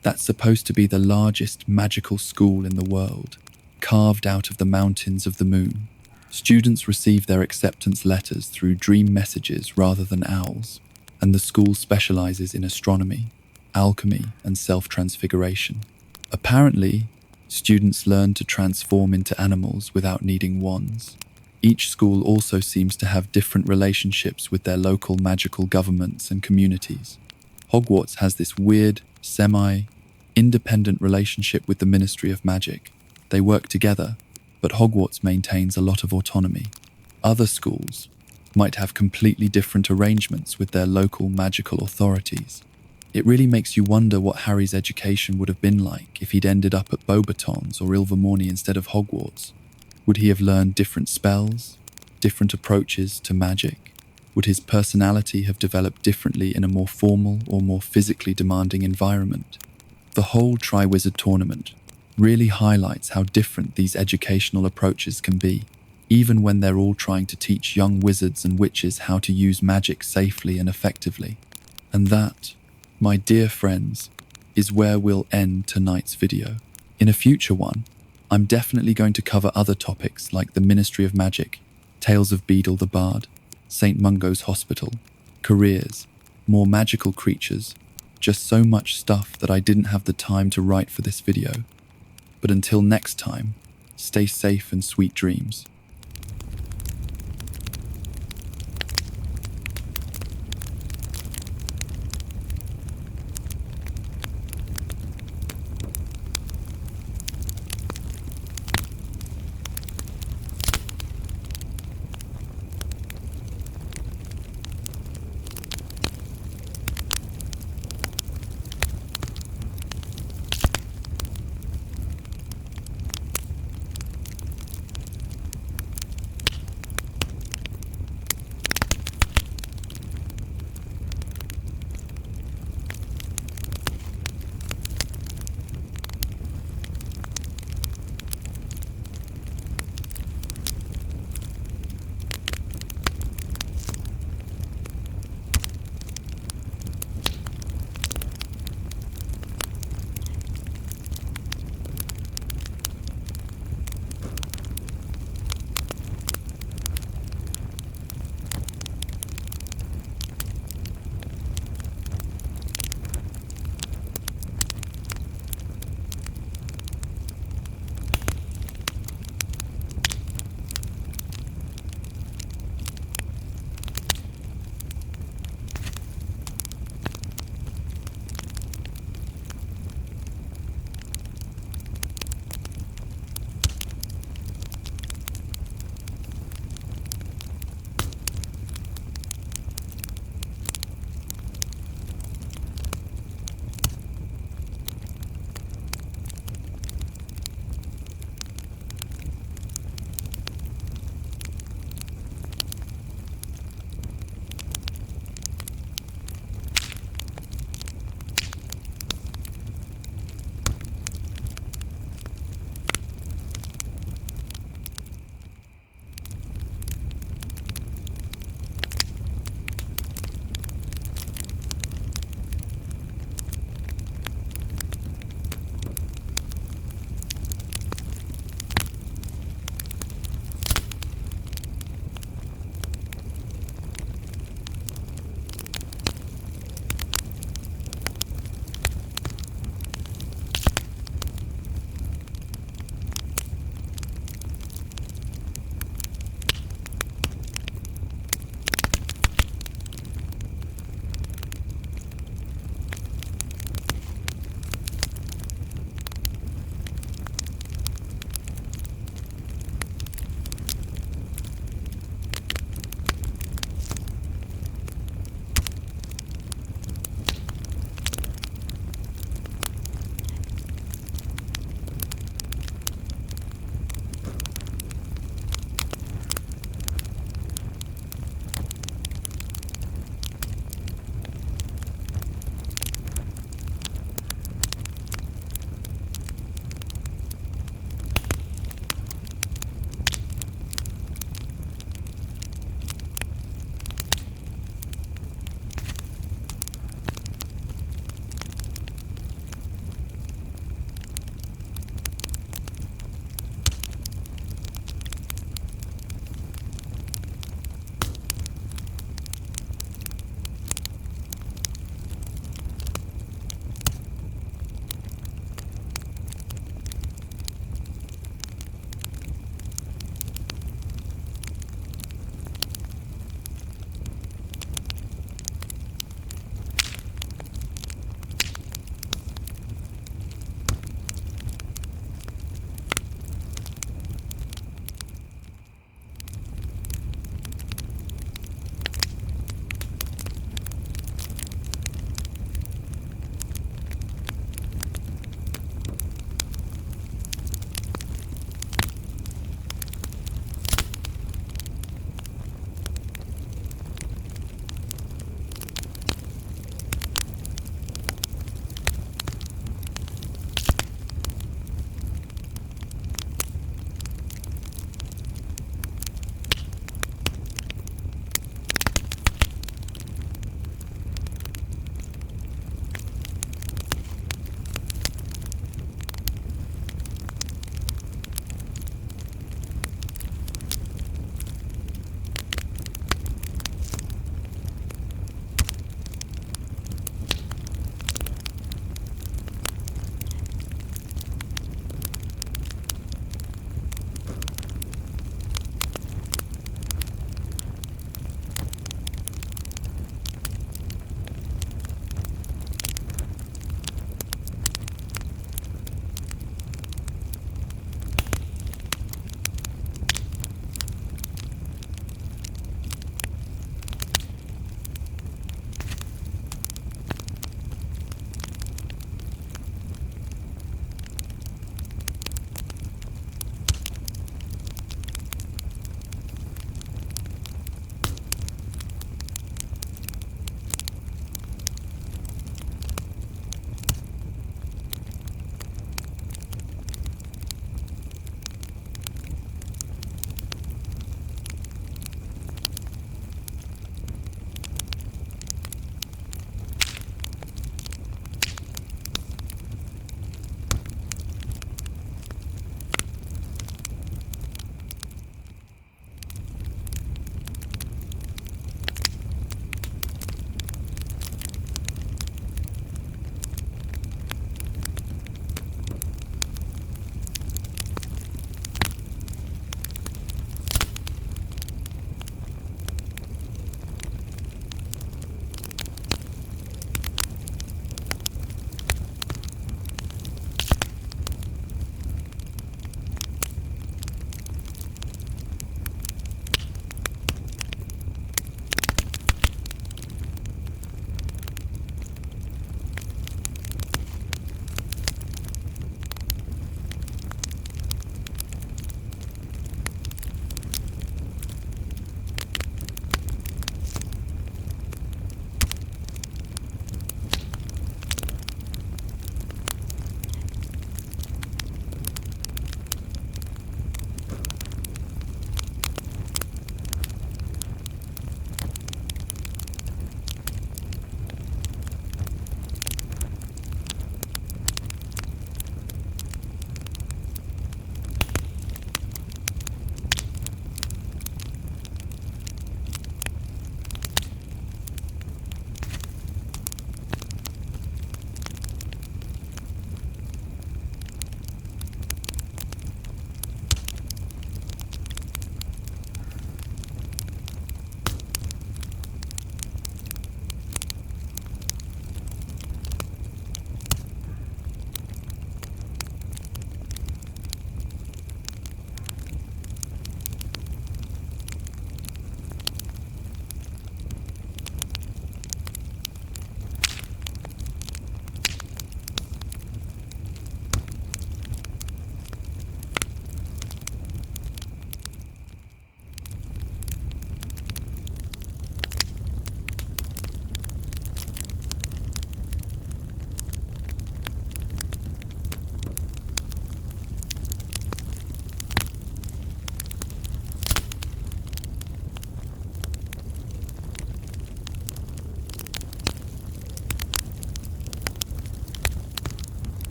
that's supposed to be the largest magical school in the world, carved out of the mountains of the moon. Students receive their acceptance letters through dream messages rather than owls, and the school specializes in astronomy, alchemy, and self-transfiguration. Apparently, students learn to transform into animals without needing wands. Each school also seems to have different relationships with their local magical governments and communities. Hogwarts has this weird, semi-independent relationship with the Ministry of Magic. They work together, but Hogwarts maintains a lot of autonomy. Other schools might have completely different arrangements with their local magical authorities. It really makes you wonder what Harry's education would have been like if he'd ended up at Beauxbatons or Ilvermorny instead of Hogwarts. Would he have learned different spells, different approaches to magic? Would his personality have developed differently in a more formal or more physically demanding environment? The whole Triwizard Tournament really highlights how different these educational approaches can be, even when they're all trying to teach young wizards and witches how to use magic safely and effectively. And that, my dear friends, is where we'll end tonight's video. In a future one, I'm definitely going to cover other topics like the Ministry of Magic, Tales of Beedle the Bard, St. Mungo's Hospital, careers, more magical creatures, just so much stuff that I didn't have the time to write for this video. But until next time, stay safe and sweet dreams.